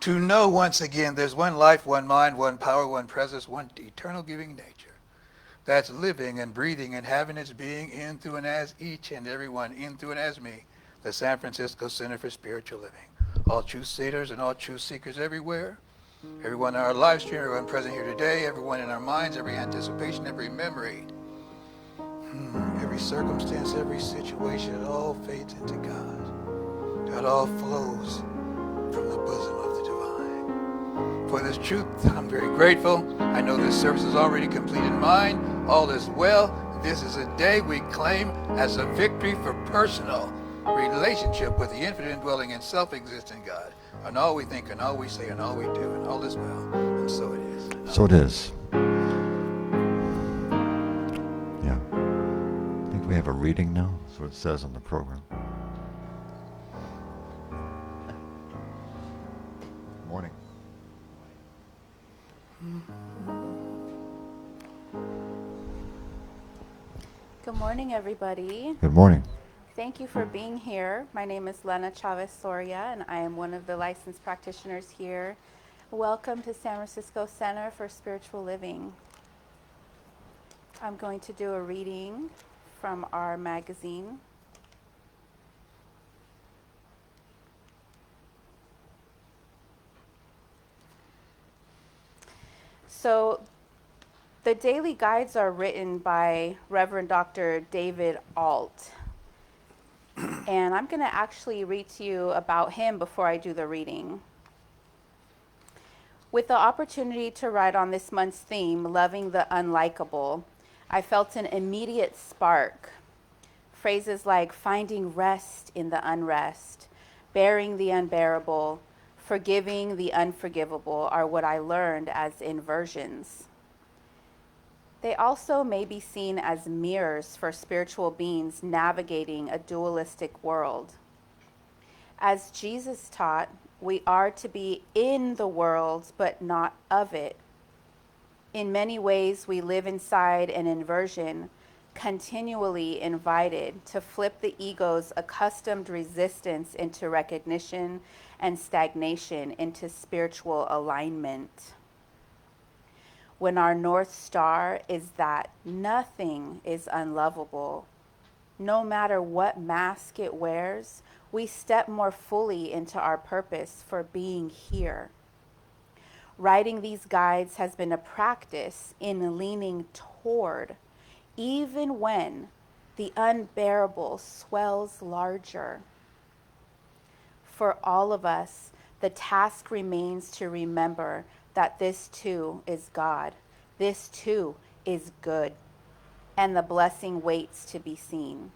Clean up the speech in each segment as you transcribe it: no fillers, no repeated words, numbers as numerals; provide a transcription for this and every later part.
To know once again there's one life, one mind, one power, one presence, one eternal giving nature that's living and breathing and having its being in, through, and as each and every one, in, through, and as me, the San Francisco Center for Spiritual Living. All truth seekers and all truth seekers everywhere, everyone in our live stream, everyone present here today, everyone in our minds, every anticipation, every memory, every circumstance, every situation, it all fades into God. It all flows from the bosom of the divine. For this truth, I'm very grateful. I know this service is already complete in mine. All is well. This is a day we claim as a victory for personal relationship with the infinite indwelling and self-existent God. And all we think and all we say and all we do, and all is well. And so it is. So it is. Yeah. I think we have a reading now. That's what it says on the program. Morning. Good morning, everybody. Good morning. Thank you for being here. My name is Lena Chavez Soria, and I am one of the licensed practitioners here. Welcome to San Francisco Center for Spiritual Living. I'm going to do a reading from our magazine. So the daily guides are written by Reverend Dr. David Alt. And I'm going to actually read to you about him before I do the reading. With the opportunity to write on this month's theme, Loving the Unlikable, I felt an immediate spark. Phrases like finding rest in the unrest, bearing the unbearable, forgiving the unforgivable are what I learned as inversions. They also may be seen as mirrors for spiritual beings navigating a dualistic world. As Jesus taught, we are to be in the world, but not of it. In many ways, we live inside an inversion, continually invited to flip the ego's accustomed resistance into recognition and stagnation into spiritual alignment. When our North Star is that nothing is unlovable, no matter what mask it wears, we step more fully into our purpose for being here. Writing these guides has been a practice in leaning toward, even when the unbearable swells larger. For all of us, the task remains to remember that this too is God, this too is good, and the blessing waits to be seen.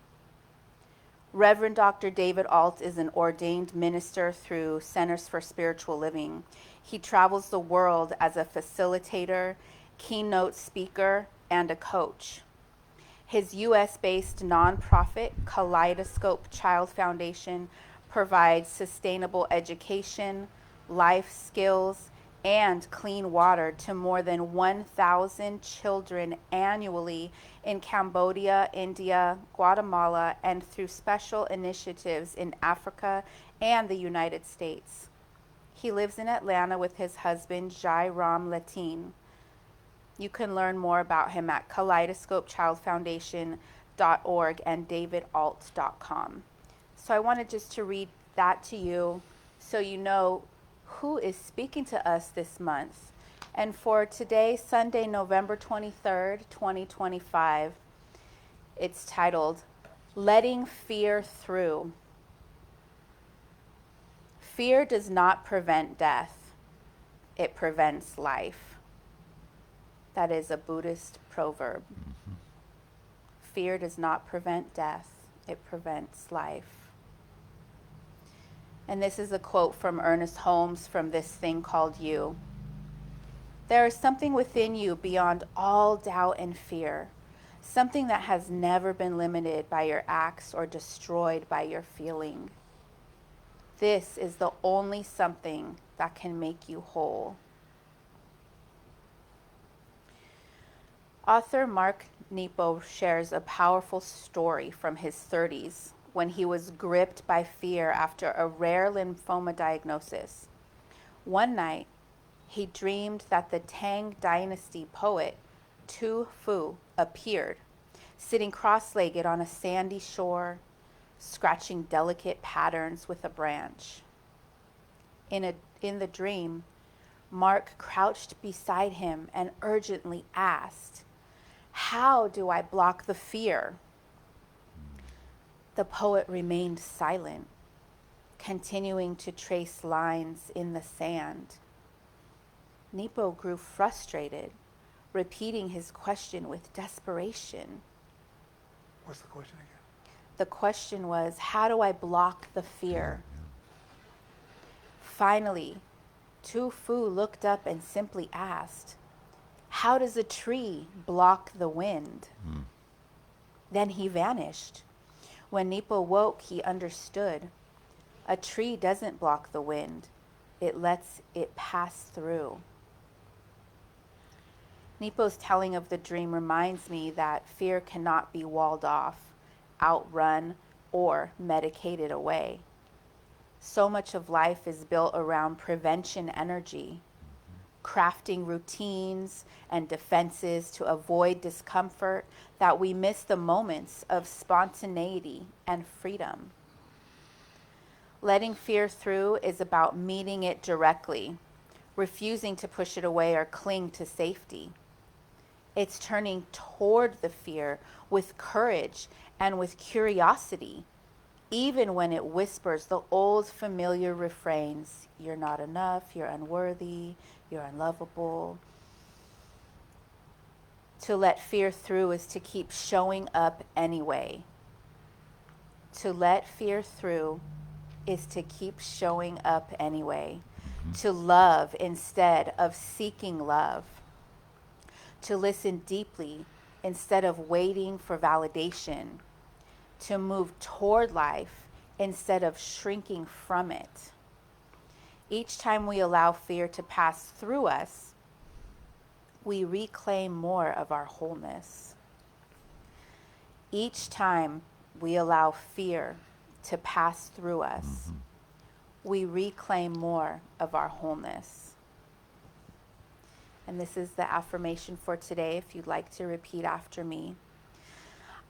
Reverend Dr. David Alt is an ordained minister through Centers for Spiritual Living. He travels the world as a facilitator, keynote speaker, and a coach. His US-based nonprofit, Kaleidoscope Child Foundation, provides sustainable education, life skills, and clean water to more than 1,000 children annually in Cambodia, India, Guatemala, and through special initiatives in Africa and the United States. He lives in Atlanta with his husband, Jai Ram Latin. You can learn more about him at kaleidoscopechildfoundation.org and davidalt.com. So I wanted just to read that to you so you know who is speaking to us this month. And for today, Sunday, November 23rd, 2025, it's titled, Letting Fear Through. Fear does not prevent death. It prevents life. That is a Buddhist proverb. Fear does not prevent death. It prevents life. And this is a quote from Ernest Holmes from This Thing Called You. There is something within you beyond all doubt and fear, something that has never been limited by your acts or destroyed by your feeling. This is the only something that can make you whole. Author Mark Nepo shares a powerful story from his 30s when he was gripped by fear after a rare lymphoma diagnosis. One night, he dreamed that the Tang Dynasty poet Tu Fu appeared, sitting cross-legged on a sandy shore, scratching delicate patterns with a branch. In the dream, Mark crouched beside him and urgently asked, "How do I block the fear?" The poet remained silent, continuing to trace lines in the sand. Nepo grew frustrated, repeating his question with desperation. What's the question again? The question was, how do I block the fear? Finally, Tu Fu looked up and simply asked, "How does a tree block the wind?" Then he vanished. When Nepo woke, he understood. A tree doesn't block the wind. It lets it pass through. Nepo's telling of the dream reminds me that fear cannot be walled off, outrun, or medicated away. So much of life is built around prevention energy, crafting routines and defenses to avoid discomfort, that we miss the moments of spontaneity and freedom. Letting fear through is about meeting it directly, refusing to push it away or cling to safety. It's turning toward the fear with courage and with curiosity, even when it whispers the old familiar refrains, "You're not enough, you're unworthy, you're unlovable." To let fear through is to keep showing up anyway. To let fear through is to keep showing up anyway. To love instead of seeking love. To listen deeply instead of waiting for validation. To move toward life instead of shrinking from it. Each time we allow fear to pass through us, we reclaim more of our wholeness. Each time we allow fear to pass through us, we reclaim more of our wholeness. And this is the affirmation for today, if you'd like to repeat after me.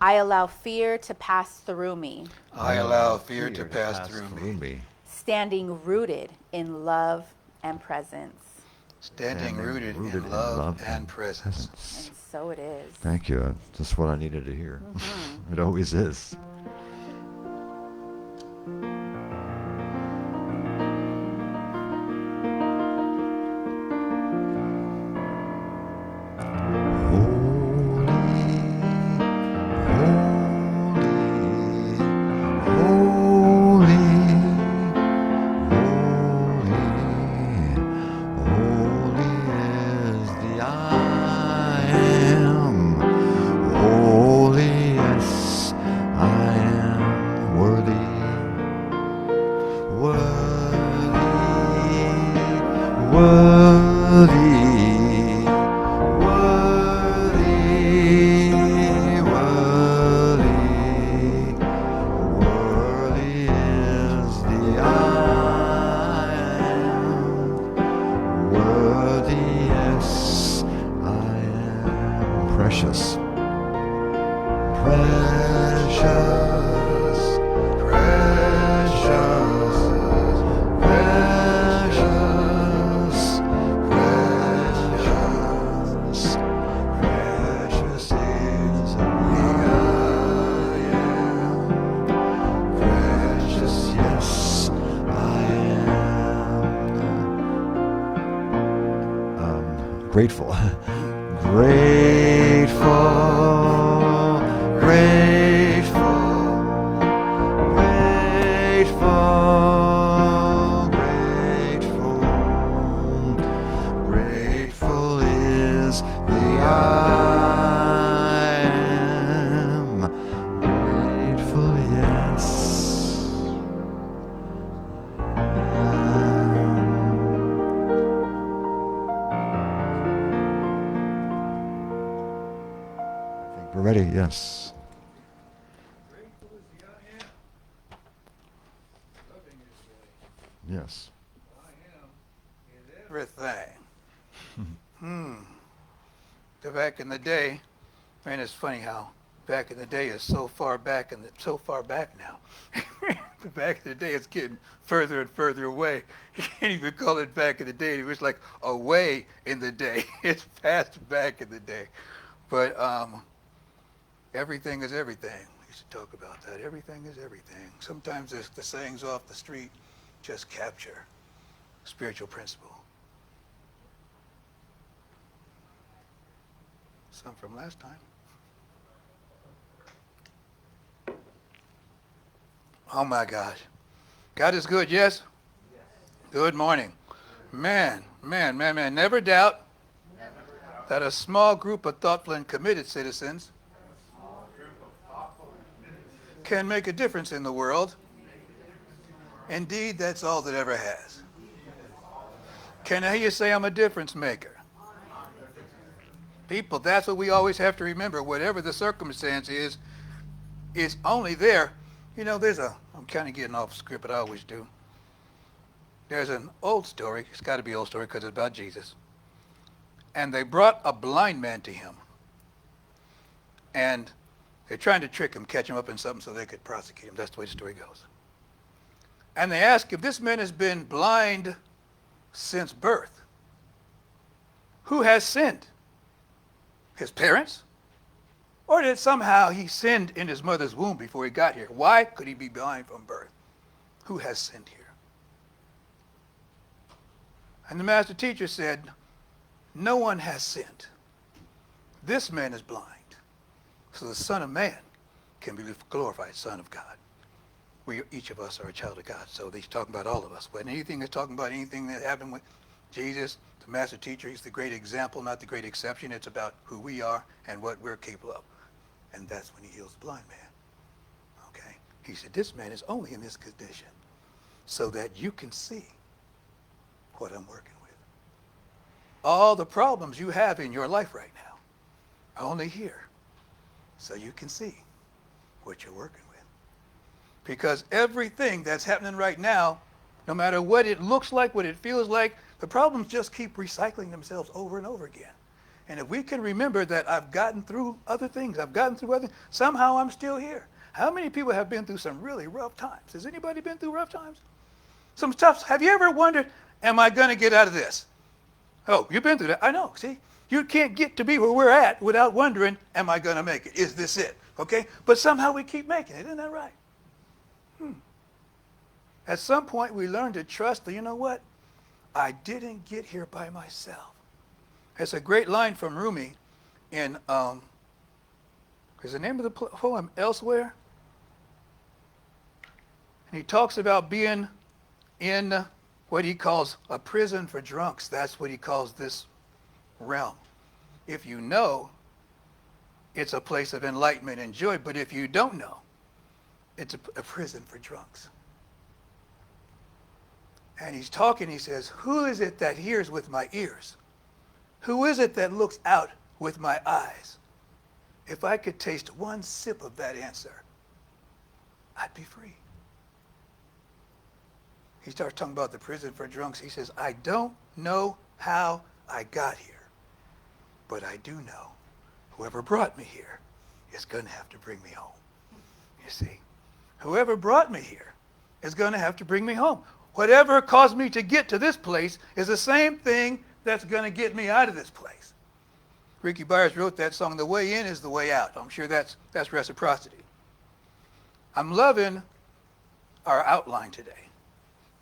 I allow fear to pass through me, I allow fear to pass through me, standing rooted in love and presence. standing rooted in love and presence. And so it is. Thank you. That's what I needed to hear. It always is. Precious. Precious. Precious. Precious. Precious. Precious is the I am. Precious, yes, I am. Grateful. Grateful, grateful, grateful, grateful. Grateful is the I am. Grateful, yes. We're ready, yes. Grateful is the I am. Loving is the Yes. I am everything. Back in the day, man, it's funny how back in the day is so far back and so far back now. But back in the day, it's getting further and further away. You can't even call it back in the day. It was like away in the day. It's past back in the day. But everything is everything. We used to talk about that. Everything is everything. Sometimes the sayings off the street just capture spiritual principle. Some from last time. Oh my gosh. God is good, yes? Good morning. Man. Never doubt that a small group of thoughtful and committed citizens can make a difference in the world. Indeed, that's all that ever has. Can I hear you say I'm a difference maker? People, that's what we always have to remember. Whatever the circumstance is, it's only there. You know, I'm kind of getting off script, but I always do. There's an old story. It's got to be an old story because it's about Jesus. And they brought a blind man to him. And they're trying to trick him, catch him up in something so they could prosecute him. That's the way the story goes. And they ask if this man has been blind since birth, who has sinned? His parents? Or did somehow he sinned in his mother's womb before he got here? Why could he be blind from birth? Who has sinned here? And the master teacher said, no one has sinned. This man is blind. So the Son of Man can be the glorified Son of God. Each of us are a child of God. So he's talking about all of us. When anything is talking about anything that happened with Jesus, the master teacher, he's the great example, not the great exception. It's about who we are and what we're capable of. And that's when he heals the blind man. Okay? He said, this man is only in this condition so that you can see what I'm working with. All the problems you have in your life right now are only here so you can see what you're working with. Because everything that's happening right now, no matter what it looks like, what it feels like, the problems just keep recycling themselves over and over again. And if we can remember that I've gotten through other things, somehow I'm still here. How many people have been through some really rough times? Has anybody been through rough times? Some tough, have you ever wondered, am I going to get out of this? Oh, you've been through that. I know, see? You can't get to be where we're at without wondering, am I going to make it? Is this it? Okay? But somehow we keep making it. Isn't that right? At some point, we learn to trust that, you know what? I didn't get here by myself. It's a great line from Rumi in, is the name of the poem Elsewhere? And he talks about being in what he calls a prison for drunks. That's what he calls this realm. If you know, it's a place of enlightenment and joy. But if you don't know, it's a prison for drunks. And he's talking, he says, who is it that hears with my ears? Who is it that looks out with my eyes? If I could taste one sip of that answer, I'd be free. He starts talking about the prison for drunks. He says, I don't know how I got here, but I do know whoever brought me here is going to have to bring me home. You see, whoever brought me here is going to have to bring me home. Whatever caused me to get to this place is the same thing that's going to get me out of this place. Ricky Byers wrote that song, The Way In is the Way Out. I'm sure that's reciprocity. I'm loving our outline today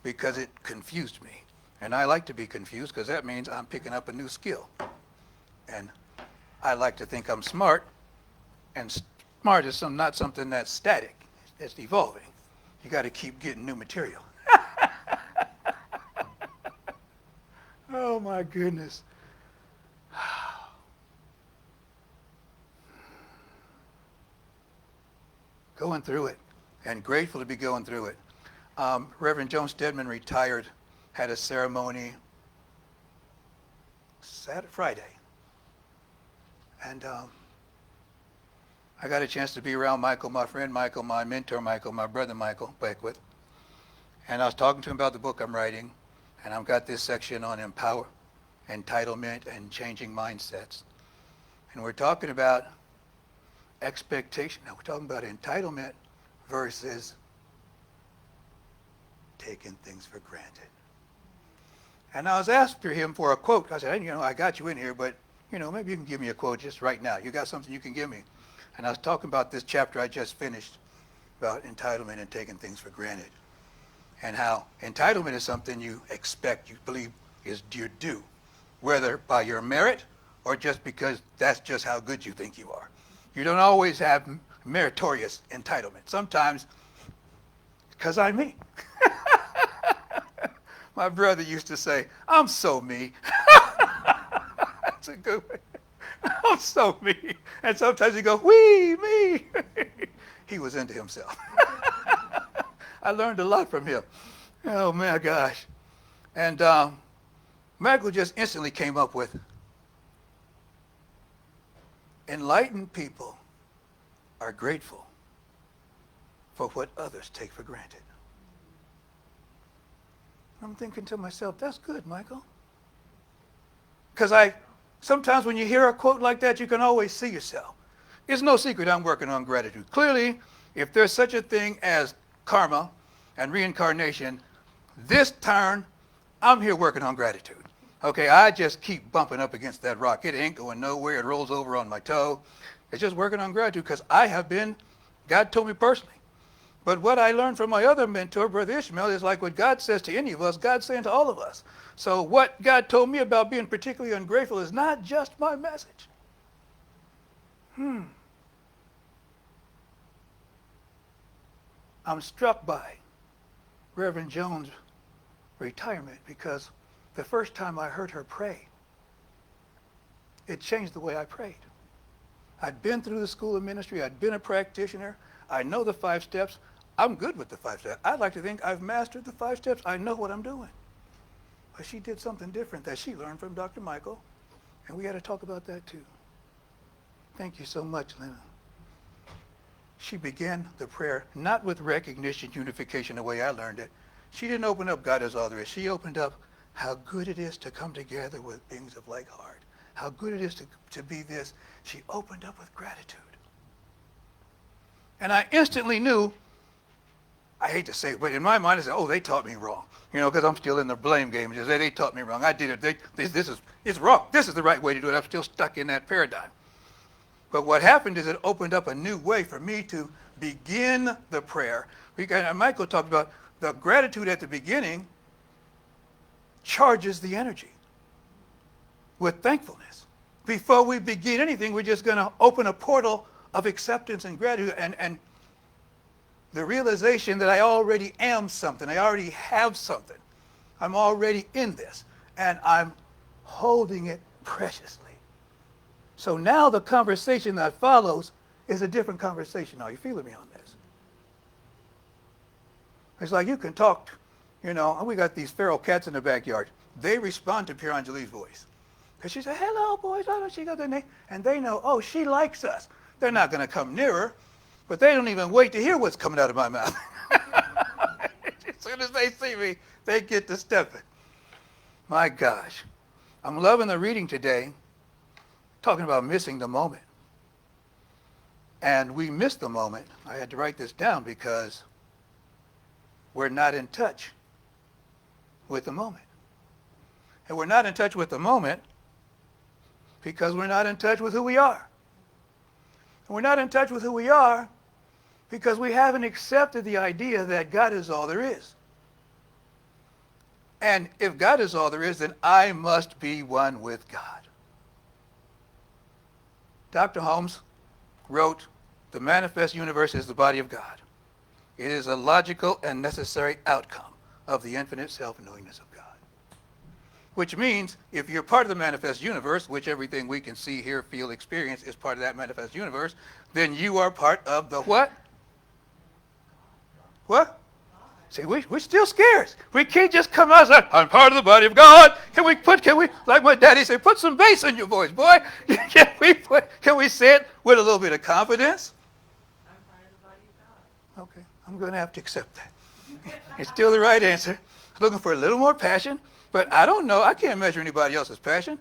because it confused me. And I like to be confused because that means I'm picking up a new skill. And I like to think I'm smart, and smart is not something that's static. It's evolving. You got to keep getting new material. Oh my goodness. Going through it, and grateful to be going through it. Reverend Joan Stedman retired, had a ceremony Friday. And I got a chance to be around Michael, my friend Michael, my mentor Michael, my brother Michael Beckwith. And I was talking to him about the book I'm writing. And I've got this section on empower, entitlement, and changing mindsets. And we're talking about expectation. Now we're talking about entitlement versus taking things for granted. And I was after him for a quote. I said, I got you in here, but, maybe you can give me a quote just right now. You got something you can give me? And I was talking about this chapter I just finished about entitlement and taking things for granted. And how entitlement is something you expect, you believe is your due, whether by your merit or just because that's just how good you think you are. You don't always have meritorious entitlement. Sometimes because I'm me. My brother used to say, I'm so me. That's a good way. I'm so me. And sometimes he go, wee, me. He was into himself. I learned a lot from him. Oh, my gosh. And Michael just instantly came up with, enlightened people are grateful for what others take for granted. I'm thinking to myself, that's good, Michael. Because sometimes when you hear a quote like that, you can always see yourself. It's no secret I'm working on gratitude. Clearly, if there's such a thing as karma and reincarnation, this turn, I'm here working on gratitude. Okay, I just keep bumping up against that rock. It ain't going nowhere. It rolls over on my toe. It's just working on gratitude because God told me personally. But what I learned from my other mentor, Brother Ishmael, is like what God says to any of us, God's saying to all of us. So what God told me about being particularly ungrateful is not just my message. I'm struck by Reverend Jones' retirement because the first time I heard her pray, it changed the way I prayed. I'd been through the school of ministry. I'd been a practitioner. I know the 5 steps. I'm good with the 5 steps. I'd like to think I've mastered the 5 steps. I know what I'm doing. But she did something different that she learned from Dr. Michael, and we had to talk about that too. Thank you so much, Lena. She began the prayer not with recognition, unification, the way I learned it. She didn't open up God is all there is. She opened up how good it is to come together with beings of like heart. How good it is to be this. She opened up with gratitude. And I instantly knew, I hate to say it, but in my mind I said, they taught me wrong. Because I'm still in the blame game. Just say, they taught me wrong. I did it. It's wrong. This is the right way to do it. I'm still stuck in that paradigm. But what happened is it opened up a new way for me to begin the prayer. Michael talked about the gratitude at the beginning charges the energy with thankfulness. Before we begin anything, we're just going to open a portal of acceptance and gratitude and the realization that I already am something. I already have something. I'm already in this. And I'm holding it preciously. So now the conversation that follows is a different conversation. Are you feeling me on this? It's like you can talk, we got these feral cats in the backyard. They respond to Pure Angelie's voice. Because she said, hello, boys. She got their name. And they know, she likes us. They're not going to come near her, but they don't even wait to hear what's coming out of my mouth. As soon as they see me, they get to stepping. My gosh. I'm loving the reading today, talking about missing the moment. And we missed the moment. I had to write this down because we're not in touch with the moment. And we're not in touch with the moment because we're not in touch with who we are. And we're not in touch with who we are because we haven't accepted the idea that God is all there is. And if God is all there is, then I must be one with God. Dr. Holmes wrote, the manifest universe is the body of God. It is a logical and necessary outcome of the infinite self-knowingness of God. Which means if you're part of the manifest universe, which everything we can see, hear, feel, experience is part of that manifest universe, then you are part of the what? What? See, we're still scared. We can't just come out and say, I'm part of the body of God. Can we, like my daddy said, put some bass in your voice, boy. Can we say it with a little bit of confidence? I'm part of the body of God. Okay, I'm going to have to accept that. It's still the right answer. I'm looking for a little more passion, but I don't know. I can't measure anybody else's passion.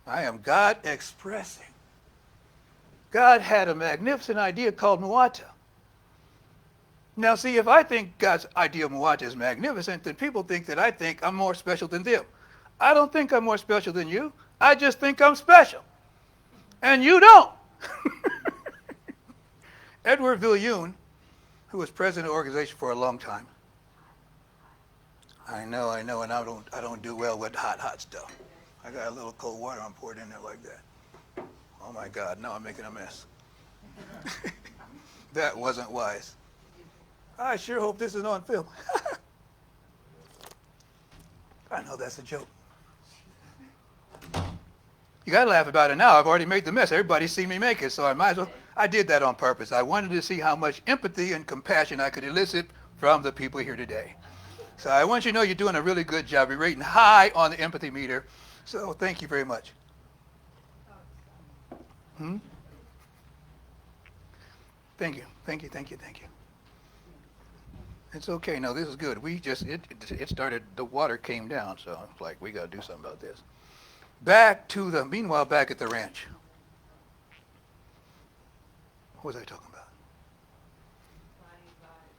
I am God expressing. God had a magnificent idea called Muata. Now, see, if I think God's idea of Muata is magnificent, then people think that I think I'm more special than them. I don't think I'm more special than you. I just think I'm special. And you don't. Edward Viljoen, who was president of the organization for a long time. I know, and I don't do well with hot stuff. I got a little cold water, I'm poured in there like that. Oh my God, now I'm making a mess. That wasn't wise. I sure hope this is on film. I know that's a joke. You gotta laugh about it now. I've already made the mess. Everybody's seen me make it, so I might as well. I did that on purpose. I wanted to see how much empathy and compassion I could elicit from the people here today. So I want you to know you're doing a really good job. You're rating high on the empathy meter. So thank you very much. Thank you. It's okay. No, this is good. We just, it started, the water came down, so it's like, we got to do something about this. Meanwhile, back at the ranch. What was I talking about?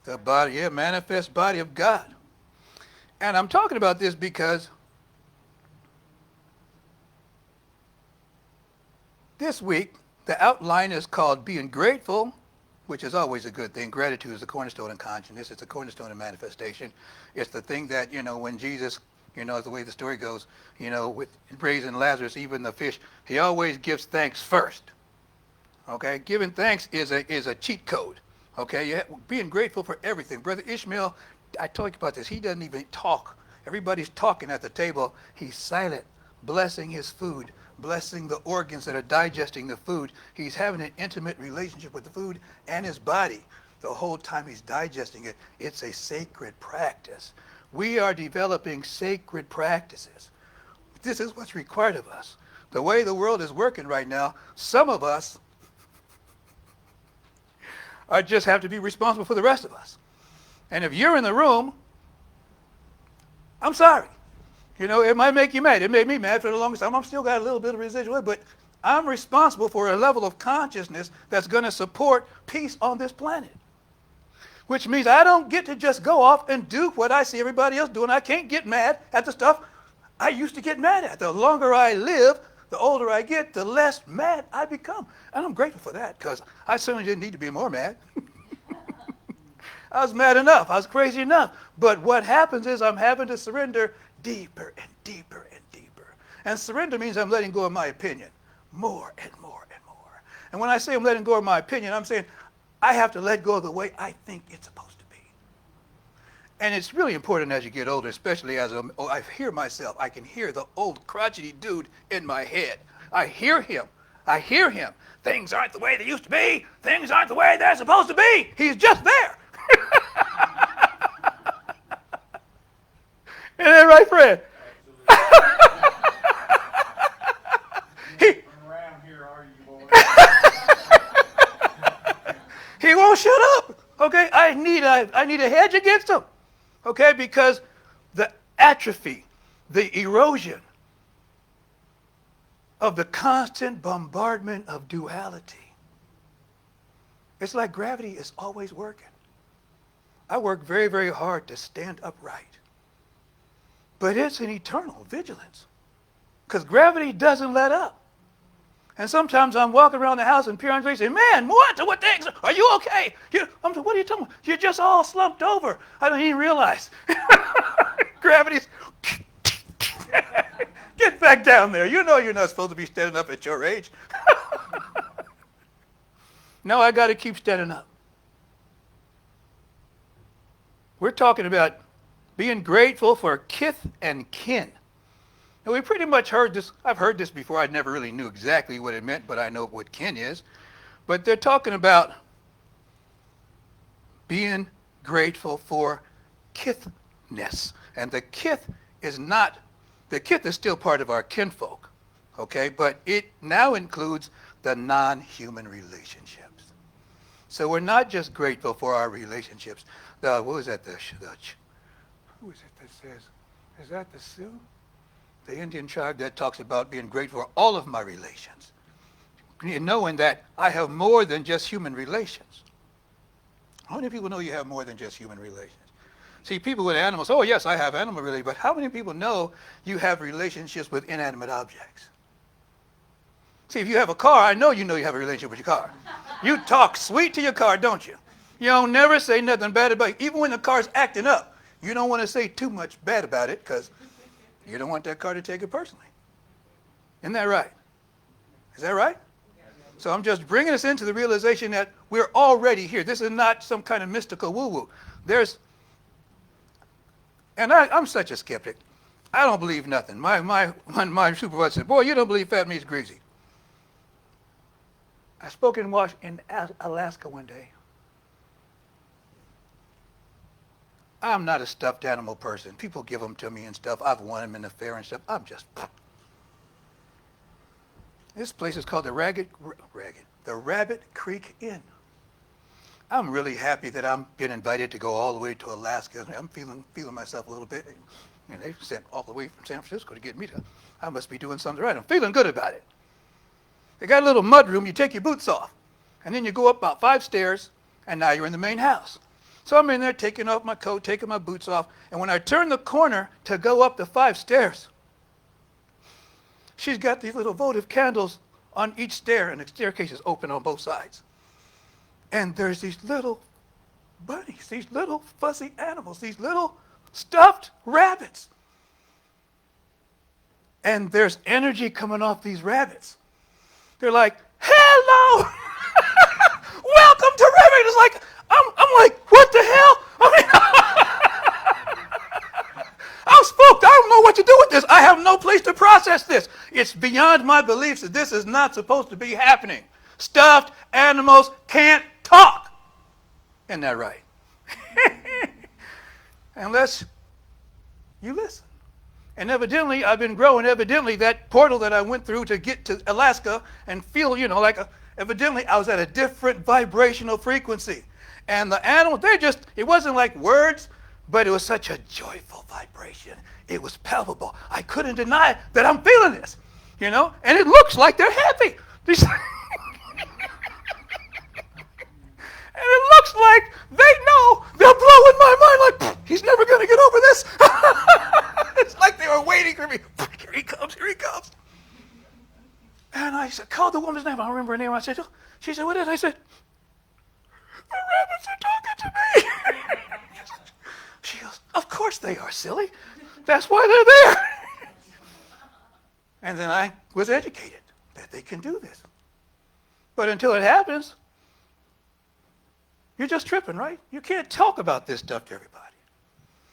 The body, manifest body of God. And I'm talking about this because this week, the outline is called Being Grateful, which is always a good thing. Gratitude is the cornerstone of consciousness. It's the cornerstone of manifestation. It's the thing that, when Jesus, the way the story goes, with raising Lazarus, even the fish, he always gives thanks first. Okay? Giving thanks is a cheat code. Okay? Being grateful for everything. Brother Ishmael, I told you about this. He doesn't even talk. Everybody's talking at the table. He's silent, blessing his food, blessing the organs that are digesting the food. He's having an intimate relationship with the food and his body the whole time he's digesting it. It's a sacred practice. We are developing sacred practices. This is what's required of us. The way the world is working right now, some of us just have to be responsible for the rest of us. And if you're in the room, I'm sorry. It might make you mad. It made me mad for the longest time. I've still got a little bit of residual, but I'm responsible for a level of consciousness that's going to support peace on this planet. Which means I don't get to just go off and do what I see everybody else doing. I can't get mad at the stuff I used to get mad at. The longer I live, the older I get, the less mad I become. And I'm grateful for that, because I certainly didn't need to be more mad. I was mad enough. I was crazy enough. But what happens is I'm having to surrender deeper and deeper and deeper. And surrender means I'm letting go of my opinion more and more and more. And when I say I'm letting go of my opinion, I'm saying I have to let go of the way I think it's supposed to be. And it's really important as you get older, especially as I hear myself. I can hear the old crotchety dude in my head. I hear him. Things aren't the way they used to be. Things aren't the way they're supposed to be. He's just there. Isn't that right, Fred? He won't shut up. Okay, I need a hedge against him. Okay, because the atrophy, the erosion of the constant bombardment of duality. It's like gravity is always working. I work very, very hard to stand upright. But it's an eternal vigilance, because gravity doesn't let up. And sometimes I'm walking around the house and Pierre Andre says, "Man, what the heck? Are you okay?" I'm like, "What are you talking about? You're just all slumped over." I don't even realize. Gravity's, get back down there. You know you're not supposed to be standing up at your age. No, I got to keep standing up. We're talking about being grateful for kith and kin. And we pretty much heard this. I've heard this before. I never really knew exactly what it meant, but I know what kin is. But they're talking about being grateful for kithness. And the kith is still part of our kinfolk, okay? But it now includes the non-human relationships. So we're not just grateful for our relationships. What was that? Who is it that says, is that the Sioux? The Indian tribe that talks about being grateful for all of my relations. Knowing that I have more than just human relations. How many people know you have more than just human relations? See, people with animals, oh yes, I have animal relations, but how many people know you have relationships with inanimate objects? See, if you have a car, I know you have a relationship with your car. You talk sweet to your car, don't you? You don't never say nothing bad about it. Even when the car's acting up, you don't want to say too much bad about it because you don't want that car to take it personally. Isn't that right? Is that right? So I'm just bringing us into the realization that we're already here. This is not some kind of mystical woo-woo. I'm such a skeptic. I don't believe nothing. My supervisor said, boy, you don't believe fat meat's greasy. I spoke in Alaska one day. I'm not a stuffed animal person. People give them to me and stuff. I've won them in the fair and stuff. This place is called the Rabbit Creek Inn. I'm really happy that I'm being invited to go all the way to Alaska. I'm feeling myself a little bit. And they sent all the way from San Francisco to get me to. I must be doing something right. I'm feeling good about it. They got a little mud room. You take your boots off. And then you go up about 5 stairs, and now you're in the main house. So I'm in there taking off my coat, taking my boots off. And when I turn the corner to go up the 5 stairs, she's got these little votive candles on each stair, and the staircase is open on both sides. And there's these little bunnies, these little fuzzy animals, these little stuffed rabbits. And there's energy coming off these rabbits. They're like, hello! Welcome to Rabbit! It's like, I'm like, what the hell? I'm spooked. I don't know what to do with this. I have no place to process this. It's beyond my beliefs that this is not supposed to be happening. Stuffed animals can't talk. Isn't that right? Unless you listen. And evidently, I've been growing. Evidently, that portal that I went through to get to Alaska and feel, evidently I was at a different vibrational frequency. And the animals, it wasn't like words, but it was such a joyful vibration. It was palpable. I couldn't deny that I'm feeling this, and it looks like they're happy. And it looks like they know they're blowing my mind like, he's never going to get over this. It's like they were waiting for me. Here he comes, here he comes. And I said, called the woman's name. I don't remember her name. I said, she said, what is it? I said, the rabbits are talking to me. She goes, of course they are, silly. That's why they're there. And then I was educated that they can do this. But until it happens, you're just tripping, right? You can't talk about this stuff to everybody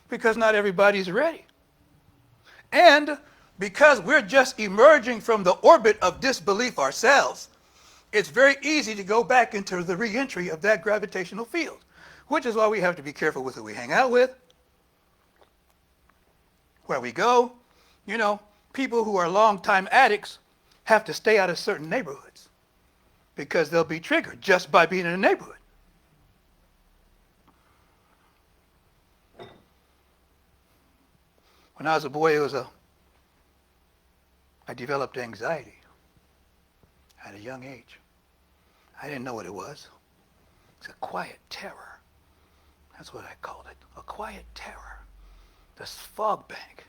because not everybody's ready. And because we're just emerging from the orbit of disbelief ourselves, it's very easy to go back into the re-entry of that gravitational field, which is why we have to be careful with who we hang out with, where we go. People who are long-time addicts have to stay out of certain neighborhoods because they'll be triggered just by being in a neighborhood. When I was a boy, I developed anxiety at a young age. I didn't know what it was. It's a quiet terror. That's what I called it, a quiet terror. This fog bank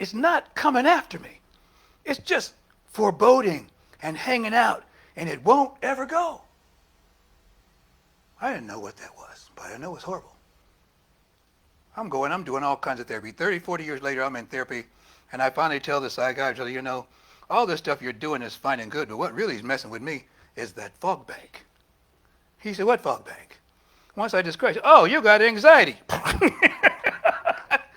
it's not coming after me. It's just foreboding and hanging out, and it won't ever go. I didn't know what that was, but I know it was horrible. I'm doing all kinds of therapy. 30, 40 years later, I'm in therapy, and I finally tell the psychiatrist, all this stuff you're doing is fine and good, but what really is messing with me is that fog bank. He said, what fog bank? Once I described it, oh, you got anxiety.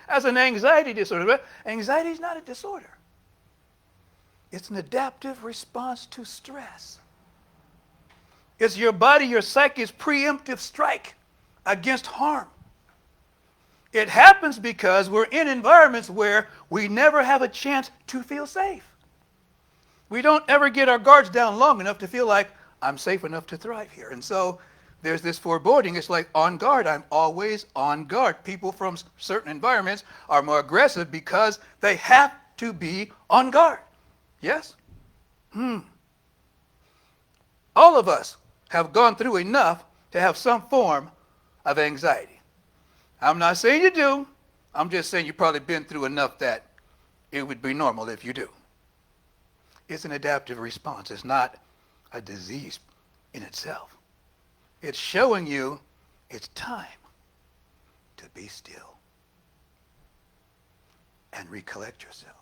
That's an anxiety disorder. But anxiety is not a disorder. It's an adaptive response to stress. It's your body, your psyche's preemptive strike against harm. It happens because we're in environments where we never have a chance to feel safe. We don't ever get our guards down long enough to feel like I'm safe enough to thrive here. And so there's this foreboding. It's like on guard. I'm always on guard. People from certain environments are more aggressive because they have to be on guard. Yes? All of us have gone through enough to have some form of anxiety. I'm not saying you do. I'm just saying you've probably been through enough that it would be normal if you do. It's an adaptive response. It's not a disease in itself. It's showing you it's time to be still and recollect yourself.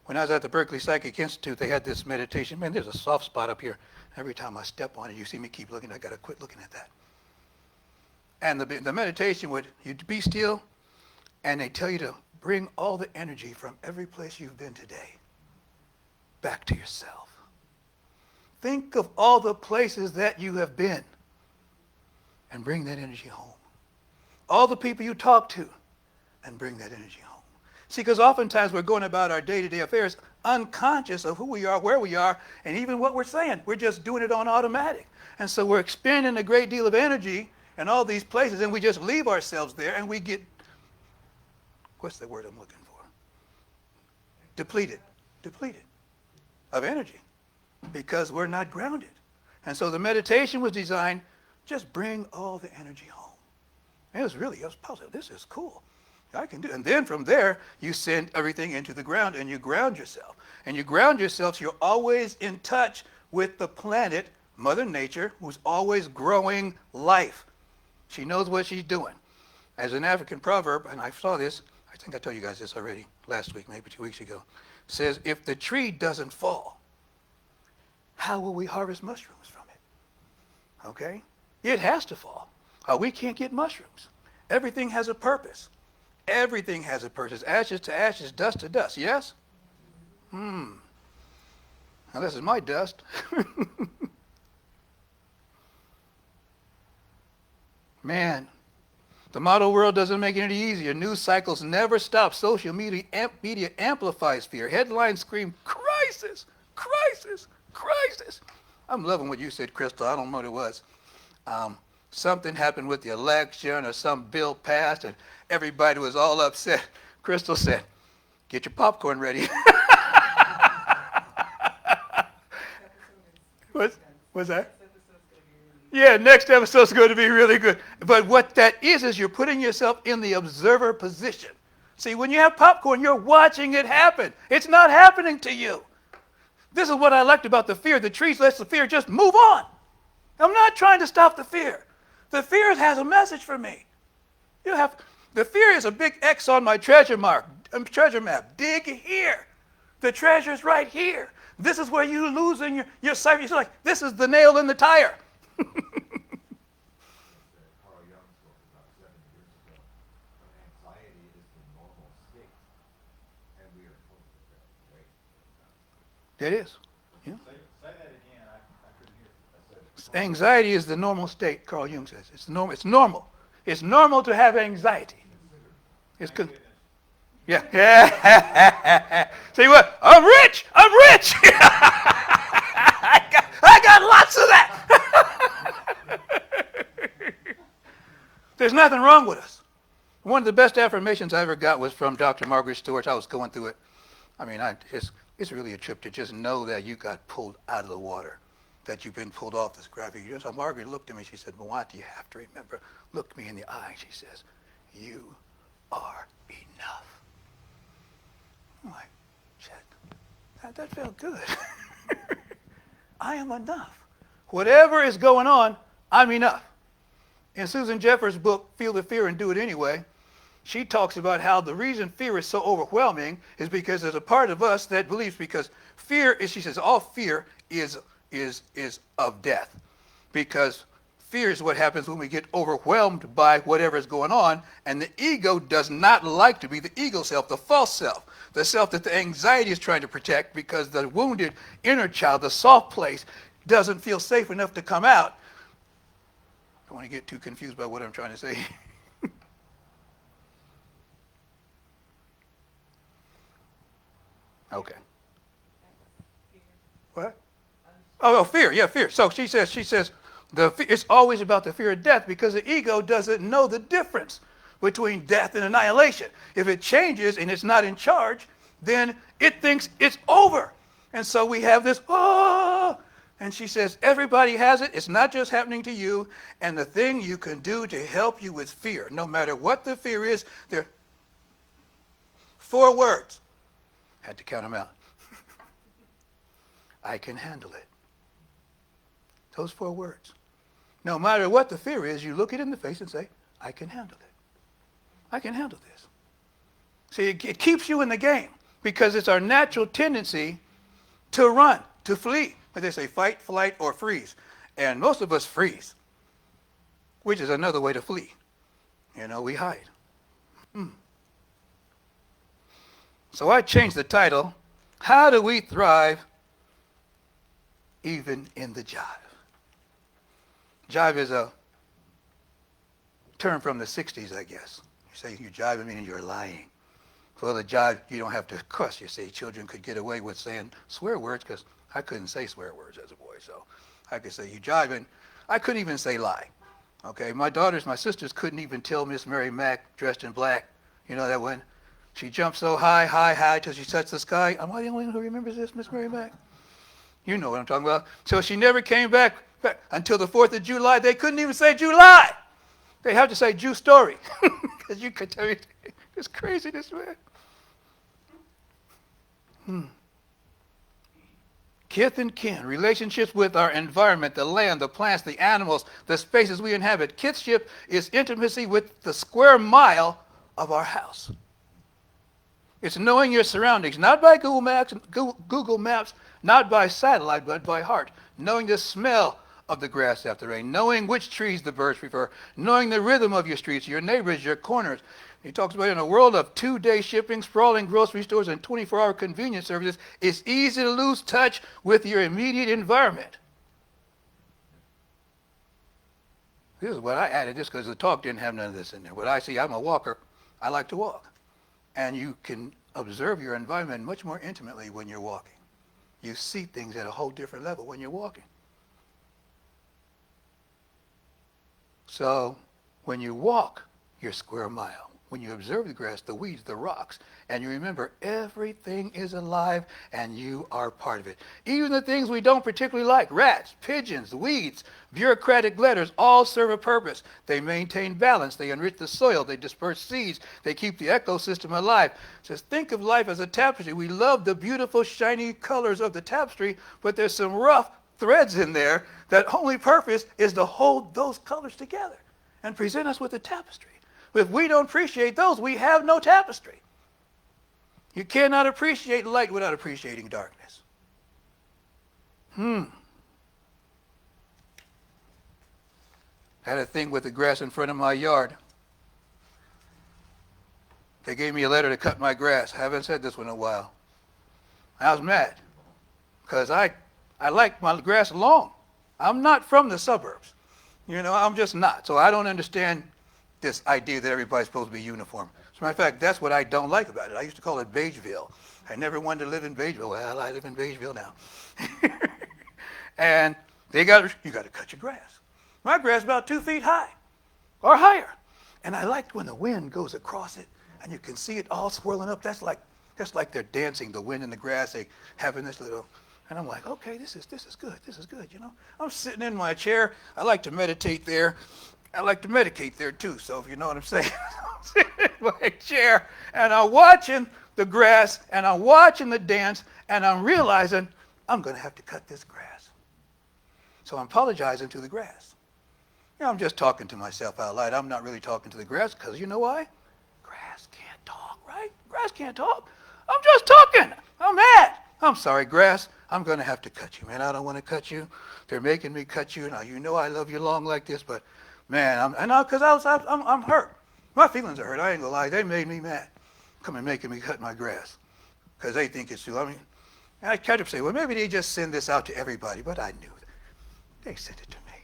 When I was at the Berkeley Psychic Institute, they had this meditation. Man, there's a soft spot up here. Every time I step on it, you see me keep looking. I got to quit looking at that. And the meditation would, you'd be still, and they tell you to bring all the energy from every place you've been today back to yourself. Think of all the places that you have been and bring that energy home. All the people you talk to and bring that energy home. See, because oftentimes we're going about our day-to-day affairs unconscious of who we are, where we are, and even what we're saying. We're just doing it on automatic. And so we're expending a great deal of energy in all these places, and we just leave ourselves there, and we get, what's the word I'm looking for? Depleted of energy because we're not grounded. And so the meditation was designed, just bring all the energy home. And it was positive. This is cool. I can do it. And then from there, you send everything into the ground and you ground yourself. And you ground yourself so you're always in touch with the planet, Mother Nature, who's always growing life. She knows what she's doing. As an African proverb, and I saw this, I think I told you guys this already last week, maybe 2 weeks ago, says, if the tree doesn't fall, how will we harvest mushrooms from it? Okay? It has to fall. We can't get mushrooms. Everything has a purpose. Everything has a purpose. Ashes to ashes, dust to dust. Yes? Now this is my dust. Man, the model world doesn't make it any easier. News cycles never stop. Social media amplifies fear. Headlines scream, crisis, crisis, crisis. I'm loving what you said, Crystal. I don't know what it was. Something happened with the election or some bill passed and everybody was all upset. Crystal said, get your popcorn ready. What's that? Yeah, next episode's going to be really good. But what that is you're putting yourself in the observer position. See, when you have popcorn, you're watching it happen. It's not happening to you. This is what I liked about the fear. The tree lets the fear just move on. I'm not trying to stop the fear. The fear has a message for me. The fear is a big X on my treasure map. Dig here. The treasure's right here. This is where you're losing your sight. You're like, this is the nail in the tire. It is. Yeah. Say that again. I couldn't hear it. Anxiety is the normal state, Carl Jung says. It's normal. It's normal. It's normal to have anxiety. It's good. Yeah. See what? I'm rich. I got lots of that. There's nothing wrong with us. One of the best affirmations I ever got was from Dr. Margaret Stewart. I was going through it. I mean, it's really a trip to just know that you got pulled out of the water, that you've been pulled off this gravity. So Margaret looked at me. She said, "Mawant, you have to remember." Looked me in the eye. She says, "You are enough." I'm like, shit, that felt good. I am enough. Whatever is going on, I'm enough. In Susan Jeffers' book, Feel the Fear and Do It Anyway, she talks about how the reason fear is so overwhelming is because there's a part of us that believes, because fear is, she says, all fear is of death. Because fear is what happens when we get overwhelmed by whatever is going on, and the ego does not like to be the ego self, the false self, the self that the anxiety is trying to protect, because the wounded inner child, the soft place, doesn't feel safe enough to come out. I don't want to get too confused by what I'm trying to say. Okay. What? Oh, fear. Yeah, fear. So she says, it's always about the fear of death because the ego doesn't know the difference between death and annihilation. If it changes and it's not in charge, then it thinks it's over. And so we have this, oh, and she says, everybody has it. It's not just happening to you. And the thing you can do to help you with fear, no matter what the fear is, there are 4 words. Had to count them out. I can handle it. Those 4 words. No matter what the fear is, you look it in the face and say, I can handle it. I can handle this. See, it keeps you in the game because it's our natural tendency to run, to flee. But they say fight, flight, or freeze. And most of us freeze, which is another way to flee. We hide. So I changed the title, How Do We Thrive Even in the Jive? Jive is a term from the 60s, I guess. You say you're jiving, meaning you're lying. For the jive, you don't have to cuss. You see, children could get away with saying swear words because I couldn't say swear words as a boy. So I could say you jiving. I couldn't even say lie. Okay, my sisters couldn't even tell Miss Mary Mack dressed in black. You know that one? She jumped so high, till she touched the sky. Am I the only one who remembers this, Miss Mary Mack? You know what I'm talking about. So she never came back until the 4th of July. They couldn't even say July. They have to say Jew story. Because you could tell me, it's craziness, man. Kith and kin, relationships with our environment, the land, the plants, the animals, the spaces we inhabit. Kithship is intimacy with the square mile of our house. It's knowing your surroundings, not by Google Maps, not by satellite, but by heart. Knowing the smell of the grass after rain, knowing which trees the birds prefer, knowing the rhythm of your streets, your neighbors, your corners. He talks about in a world of 2-day shipping, sprawling grocery stores, and 24-hour convenience services, it's easy to lose touch with your immediate environment. This is what I added this because the talk didn't have none of this in there. What I see, I'm a walker. I like to walk. And you can observe your environment much more intimately when you're walking. You see things at a whole different level when you're walking. So when you walk your square mile, when you observe the grass, the weeds, the rocks, and you remember everything is alive and you are part of it. Even the things we don't particularly like, rats, pigeons, weeds, bureaucratic letters, all serve a purpose. They maintain balance. They enrich the soil. They disperse seeds. They keep the ecosystem alive. It says, think of life as a tapestry. We love the beautiful, shiny colors of the tapestry, but there's some rough threads in there that only purpose is to hold those colors together and present us with a tapestry. If we don't appreciate those, we have no tapestry. You cannot appreciate light without appreciating darkness. Had a thing with the grass in front of my yard. They gave me a letter to cut my grass. I haven't said this one in a while. I was mad because I like my grass long. I'm not from the suburbs. I'm just not. So I don't understand this idea that everybody's supposed to be uniform. As a matter of fact, that's what I don't like about it. I used to call it Beigeville. I never wanted to live in Beigeville. Well, I live in Beigeville now. And you got to cut your grass. My grass is about 2 feet high or higher. And I liked when the wind goes across it and you can see it all swirling up. That's like they're dancing, the wind in the grass. They having this little, and I'm like, okay, this is good. This is good, I'm sitting in my chair. I like to meditate there. I like to medicate there too, so if you know what I'm saying. I'm sitting in my chair, and I'm watching the grass, and I'm watching the dance, and I'm realizing I'm going to have to cut this grass. So I'm apologizing to the grass. I'm just talking to myself out loud. I'm not really talking to the grass, because you know why? Grass can't talk, right? Grass can't talk. I'm just talking. I'm mad. I'm sorry, grass. I'm going to have to cut you, man. I don't want to cut you. They're making me cut you. Now, you know I love you long like this, but man, I'm hurt. My feelings are hurt. I ain't gonna lie. They made me mad. Coming making me cut my grass because they think it's too. And I tried to say, well, maybe they just send this out to everybody, but I knew that they sent it to me.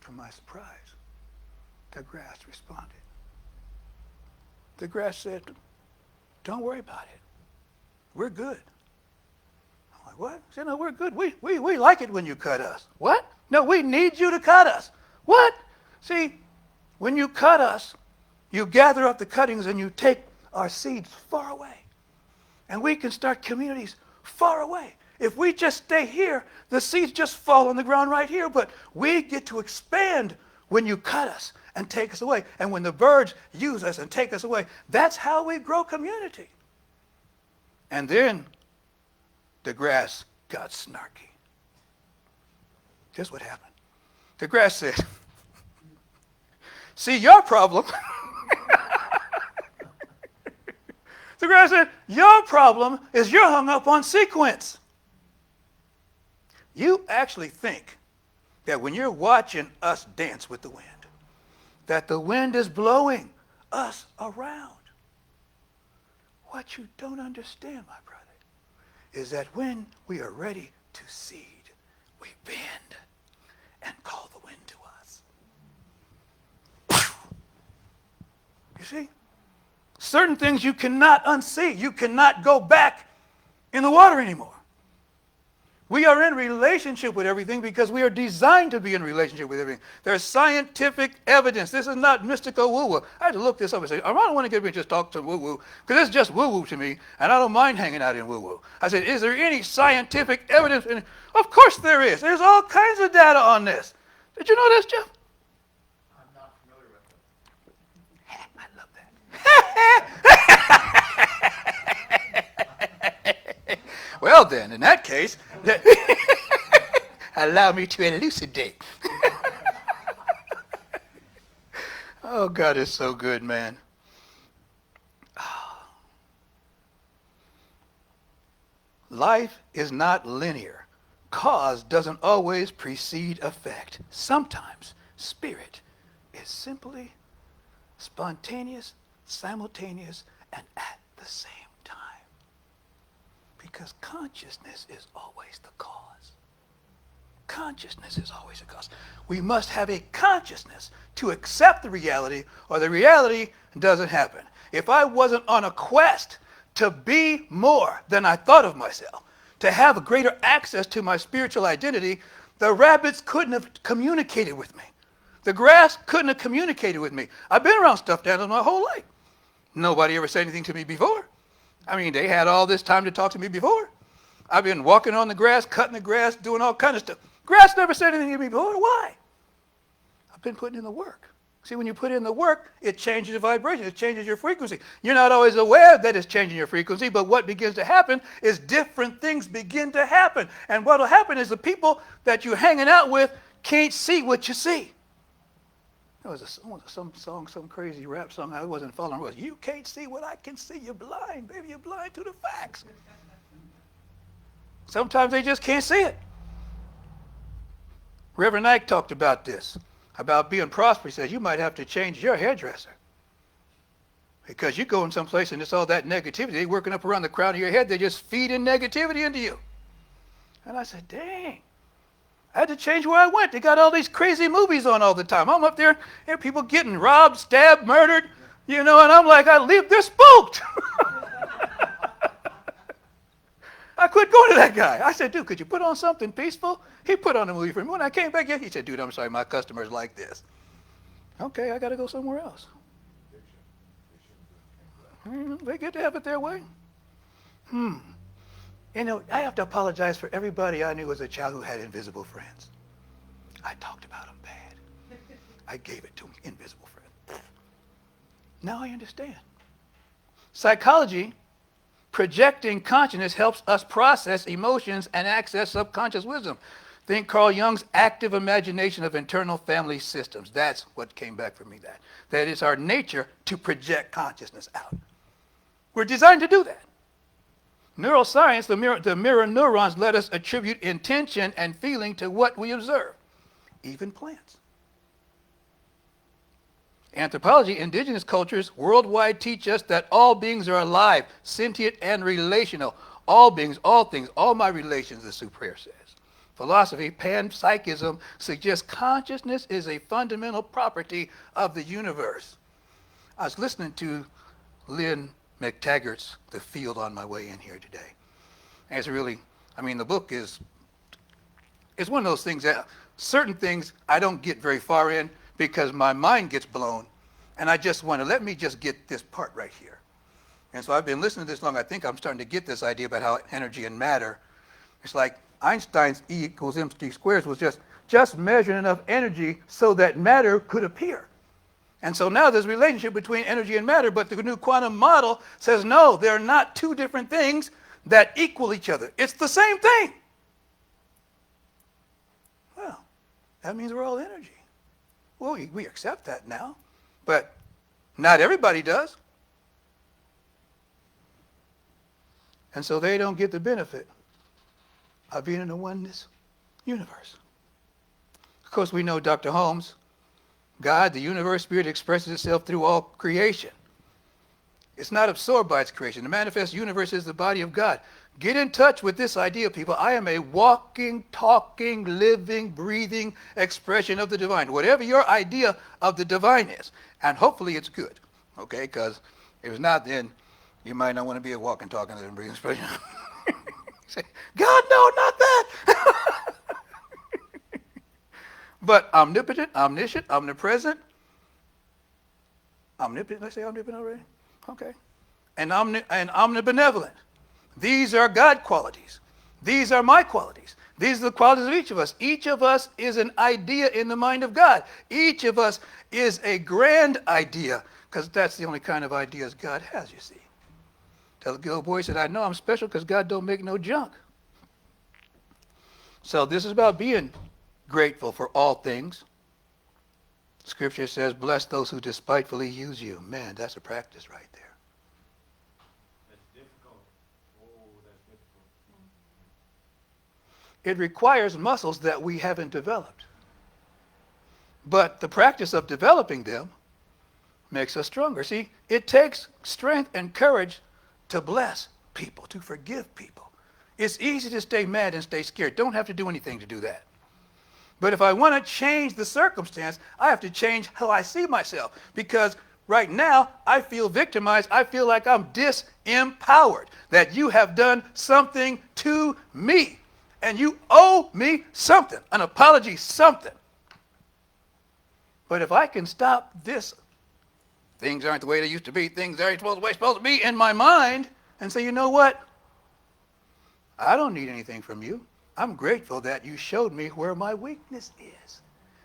To my surprise, the grass responded. The grass said, "Don't worry about it. We're good." Like, what? He said, no, we're good. We like it when you cut us. What? No, we need you to cut us. What? See, when you cut us, you gather up the cuttings and you take our seeds far away. And we can start communities far away. If we just stay here, the seeds just fall on the ground right here. But we get to expand when you cut us and take us away. And when the birds use us and take us away, that's how we grow community. And then the grass got snarky. Guess what happened? The grass said, see, your problem. The grass said, your problem is you're hung up on sequence. You actually think that when you're watching us dance with the wind, that the wind is blowing us around. What you don't understand, my brother, is that when we are ready to seed, we bend and call the wind to us. You see? Certain things you cannot unsee. You cannot go back in the water anymore. We are in relationship with everything because we are designed to be in relationship with everything. There's scientific evidence. This is not mystical woo-woo. I had to look this up and say, I don't want to get me just talk to woo-woo because it's just woo-woo to me, and I don't mind hanging out in woo-woo. I said, is there any scientific evidence? And of course there is. There's all kinds of data on this. Did you know this, Jeff? I'm not familiar with it. I love that. Well then, in that case, allow me to elucidate. Oh, God is so good, man. Life is not linear. Cause doesn't always precede effect. Sometimes spirit is simply spontaneous, simultaneous, and at the same time. Because consciousness is always the cause. Consciousness is always the cause. We must have a consciousness to accept the reality, or the reality doesn't happen. If I wasn't on a quest to be more than I thought of myself, to have greater access to my spiritual identity, the rabbits couldn't have communicated with me. The grass couldn't have communicated with me. I've been around stuffed animals my whole life. Nobody ever said anything to me before. I mean, they had all this time to talk to me before. I've been walking on the grass, cutting the grass, doing all kinds of stuff. Grass never said anything to me before. Why? I've been putting in the work. See, when you put in the work, it changes your vibration. It changes your frequency. You're not always aware that it's changing your frequency, but what begins to happen is different things begin to happen. And what will happen is the people that you're hanging out with can't see what you see. There was some song, some crazy rap song I wasn't following. It was, you can't see what I can see. You're blind, baby. You're blind to the facts. Sometimes they just can't see it. Reverend Ike talked about this, about being prosperous. He said, you might have to change your hairdresser. Because you go in some place and it's all that negativity. They're working up around the crown of your head. They're just feeding negativity into you. And I said, dang. I had to change where I went. They got all these crazy movies on all the time. I'm up there, and people getting robbed, stabbed, murdered, and I'm like, they're spooked. I quit going to that guy. I said, dude, could you put on something peaceful? He put on a movie for me. When I came back, he said, dude, I'm sorry, my customers like this. Okay, I got to go somewhere else. They get to have it their way. I have to apologize for everybody I knew as a child who had invisible friends. I talked about them bad. I gave it to them, invisible friends. Now I understand. Psychology, projecting consciousness, helps us process emotions and access subconscious wisdom. Think Carl Jung's active imagination of internal family systems. That's what came back for me. That is our nature to project consciousness out. We're designed to do that. Neuroscience, the mirror neurons, let us attribute intention and feeling to what we observe, even plants. Anthropology, indigenous cultures worldwide teach us that all beings are alive, sentient, and relational. All beings, all things, all my relations, the superior says. Philosophy, panpsychism, suggests consciousness is a fundamental property of the universe. I was listening to Lynn McTaggart's The Field on my way in here today. And it's really I mean, the book is, it's one of those things that certain things I don't get very far in because my mind gets blown. And I just want to, let me just get this part right here. And so I've been listening to this long. I think I'm starting to get this idea about how energy and matter, it's like Einstein's E equals mc squared was just measuring enough energy so that matter could appear. And so now there's a relationship between energy and matter, but the new quantum model says, no, they're not two different things that equal each other. It's the same thing. Well, that means we're all energy. Well, we accept that now, but not everybody does. And so they don't get the benefit of being in a oneness universe. Of course, we know Dr. Holmes, God, the universe spirit, expresses itself through all creation. It's not absorbed by its creation. The manifest universe is the body of God. Get in touch with this idea, people. I am a walking, talking, living, breathing expression of the divine. Whatever your idea of the divine is. And hopefully it's good. Okay? Because if it's not, then you might not want to be a walking, talking, living, breathing expression. Say, God, no, not that. But omnipotent, omniscient, omnipresent. Omnipotent, did I say omnipotent already? Okay. And omnibenevolent. These are God qualities. These are my qualities. These are the qualities of each of us. Each of us is an idea in the mind of God. Each of us is a grand idea, because that's the only kind of ideas God has, you see. Tell the little boy, he said, I know I'm special because God don't make no junk. So this is about being grateful for all things. Scripture says, bless those who despitefully use you. Man, that's a practice right there. That's difficult. Oh, that's difficult. It requires muscles that we haven't developed. But the practice of developing them makes us stronger. See, it takes strength and courage to bless people, to forgive people. It's easy to stay mad and stay scared. Don't have to do anything to do that. But if I want to change the circumstance, I have to change how I see myself. Because right now, I feel victimized. I feel like I'm disempowered. That you have done something to me. And you owe me something, an apology, something. But if I can stop this, things aren't the way they used to be, things aren't the way supposed to be in my mind, and say, you know what? I don't need anything from you. I'm grateful that you showed me where my weakness is.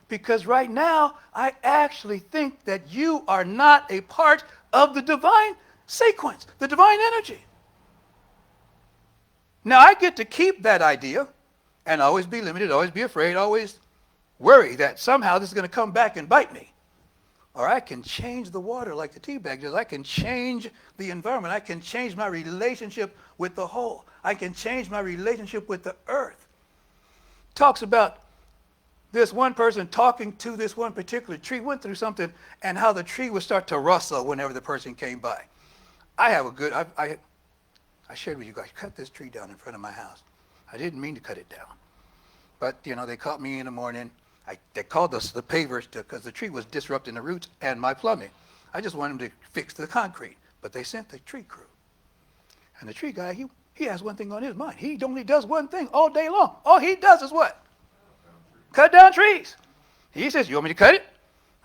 Because right now, I actually think that you are not a part of the divine sequence, the divine energy. Now, I get to keep that idea and always be limited, always be afraid, always worry that somehow this is going to come back and bite me. Or I can change the water like the tea bag does. I can change the environment. I can change my relationship with the whole. I can change my relationship with the earth. Talks about this one person talking to this one particular tree, went through something, and how the tree would start to rustle whenever the person came by. I have a good, I shared with you guys, cut this tree down in front of my house. I didn't mean to cut it down. But, you know, they caught me in the morning. They called us the pavers because the tree was disrupting the roots and my plumbing. I just wanted them to fix the concrete, but they sent the tree crew. And the tree guy, he has one thing on his mind. He only does one thing all day long. All he does is what? Cut down trees. He says, you want me to cut it?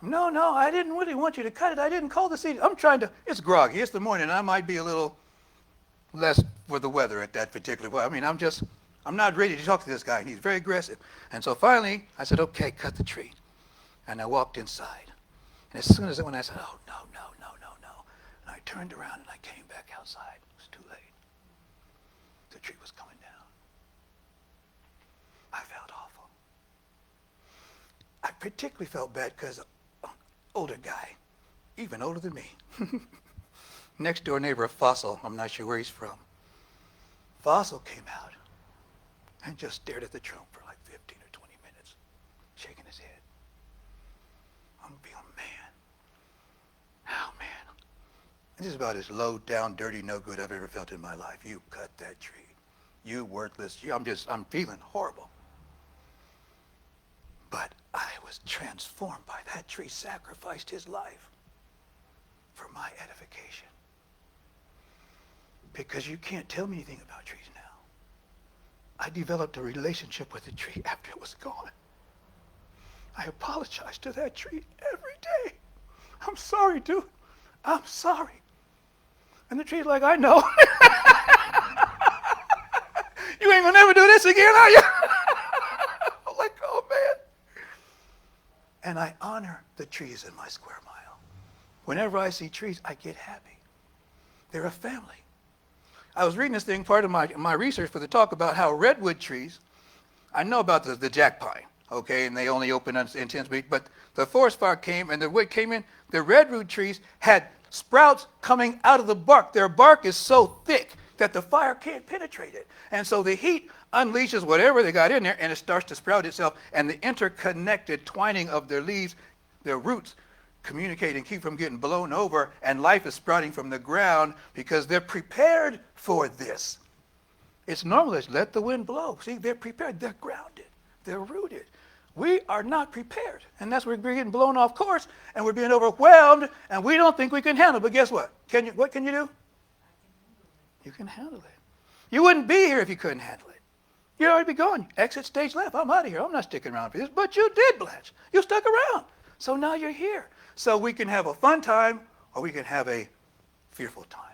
No, I didn't really want you to cut it. I didn't call the city. I'm trying to, it's groggy. It's the morning. And I might be a little less for the weather at that particular point. I mean, I'm not ready to talk to this guy. He's very aggressive. And so finally, I said, okay, cut the tree. And I walked inside. And as soon as when I said, oh, no. And I turned around and I came back outside. It was too late. The tree was coming down. I felt awful. I particularly felt bad because an older guy, even older than me, next door neighbor of Fossil, I'm not sure where he's from. Fossil came out and just stared at the trunk for like 15 or 20 minutes, shaking his head. I'm being a man. Oh, man. This is about as low down, dirty, no good I've ever felt in my life. You cut that tree. You worthless. I'm feeling horrible. But I was transformed by that tree, sacrificed his life for my edification. Because you can't tell me anything about trees now. I developed a relationship with the tree after it was gone. I apologize to that tree every day. I'm sorry, dude. I'm sorry. And the tree's like, I know. You ain't gonna never do this again, are you? I'm like, oh man. And I honor the trees in my square mile. Whenever I see trees, I get happy. They're a family. I was reading this thing, part of my research for the talk about how redwood trees, I know about the jack pine, okay, and they only open in intense week, but the forest fire came and the wood came in, the redwood trees had sprouts coming out of the bark. Their bark is so thick that the fire can't penetrate it. And so the heat unleashes whatever they got in there and it starts to sprout itself, and the interconnected twining of their leaves, their roots, communicate and keep from getting blown over, and life is sprouting from the ground because they're prepared for this. It's normal. It's let the wind blow. See, they're prepared. They're grounded. They're rooted. We are not prepared, and that's where we're getting blown off course, and we're being overwhelmed, and we don't think we can handle it. But guess what? What can you do? You can handle it. You wouldn't be here if you couldn't handle it. You'd already be gone. Exit stage left. I'm out of here. I'm not sticking around for this. But you did, Blanche. You stuck around. So now you're here. So we can have a fun time, or we can have a fearful time.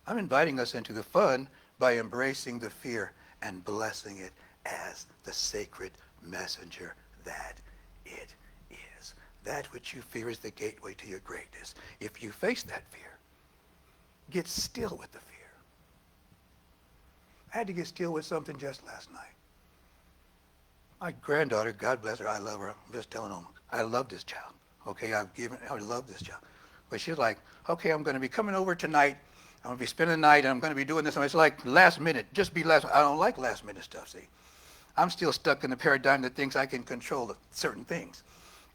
I'm inviting us into the fun by embracing the fear and blessing it as the sacred messenger that it is. That which you fear is the gateway to your greatness. If you face that fear, get still with the fear. I had to get still with something just last night. My granddaughter, God bless her, I love her. I'm just telling them, I love this child. Okay, I love this child. But she's like, okay, I'm going to be coming over tonight. I'm going to be spending the night, and I'm going to be doing this. And it's like last minute, just be last minute. I don't like last minute stuff, see. I'm still stuck in the paradigm that thinks I can control certain things.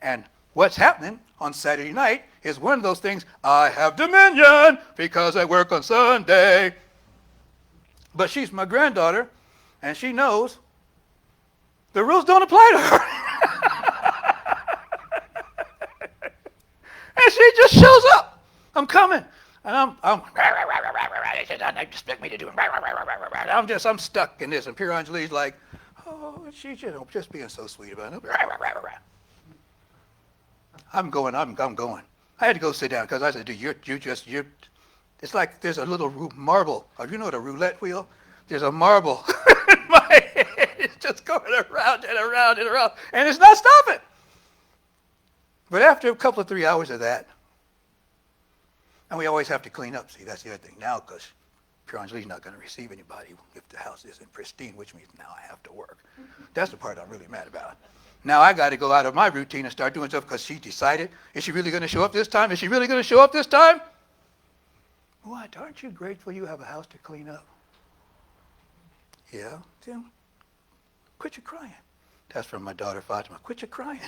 And what's happening on Saturday night is one of those things, I have dominion because I work on Sunday. But she's my granddaughter, and she knows the rules don't apply to her. And she just shows up. I'm coming. And I'm expect me to do it. I'm stuck in this. And Pierre Angelique's like, oh, she's just being so sweet about it. I'm going. I had to go sit down because I said, dude, it's like there's a little marble. You know what a roulette wheel? There's a marble in my head. It's just going around and around and around. And it's not stopping. But after a couple of 3 hours of that, and we always have to clean up. See, that's the other thing now, because Pierre Angelique's not going to receive anybody if the house isn't pristine, which means now I have to work. That's the part I'm really mad about. Now I got to go out of my routine and start doing stuff because she decided. Is she really going to show up this time? Is she really going to show up this time? What? Aren't you grateful you have a house to clean up? Yeah? Then quit your crying. That's from my daughter Fatima. Quit your crying.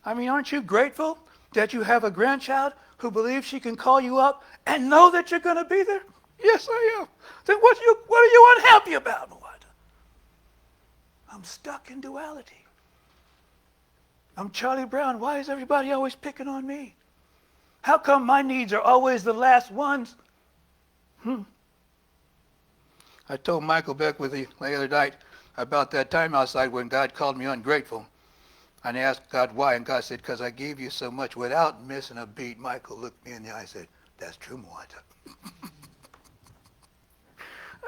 I mean, aren't you grateful that you have a grandchild who believes she can call you up and know that you're going to be there? Yes, I am. Then what are you unhappy about, Mwada? I'm stuck in duality. I'm Charlie Brown. Why is everybody always picking on me? How come my needs are always the last ones? I told Michael Beckwith the other night about that time outside when God called me ungrateful. And I asked God why, and God said, because I gave you so much without missing a beat. Michael looked me in the eye and said, that's true, Mwada.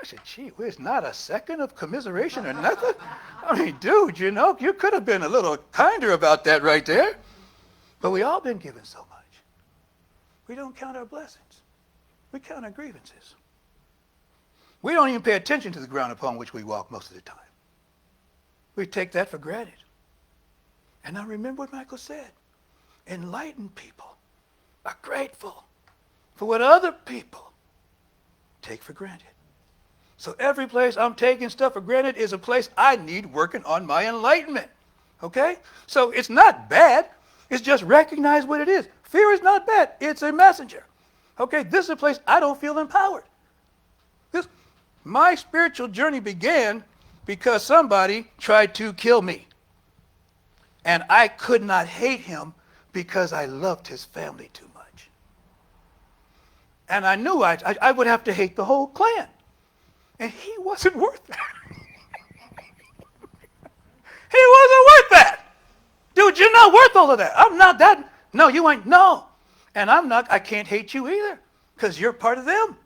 I said, gee whiz, not a second of commiseration or nothing? I mean, dude, you could have been a little kinder about that right there. But we all been given so much. We don't count our blessings. We count our grievances. We don't even pay attention to the ground upon which we walk most of the time. We take that for granted. And now remember what Michael said. Enlightened people are grateful for what other people take for granted. So every place I'm taking stuff for granted is a place I need working on my enlightenment. Okay? So it's not bad. It's just recognize what it is. Fear is not bad. It's a messenger. Okay? This is a place I don't feel empowered. My spiritual journey began because somebody tried to kill me. And I could not hate him because I loved his family too much. And I knew I would have to hate the whole clan. And he wasn't worth that. He wasn't worth that. Dude, you're not worth all of that. I'm not that. No, you ain't. No. And I can't hate you either because you're part of them.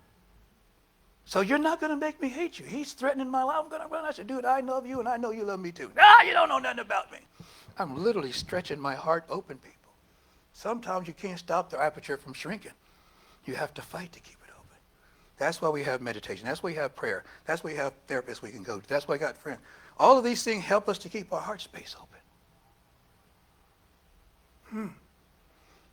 So you're not going to make me hate you. He's threatening my life. I'm going to run. I said, dude, I love you and I know you love me too. Nah, you don't know nothing about me. I'm literally stretching my heart open, people. Sometimes you can't stop the aperture from shrinking. You have to fight to keep it open. That's why we have meditation. That's why we have prayer. That's why we have therapists we can go to. That's why I got friends. All of these things help us to keep our heart space open.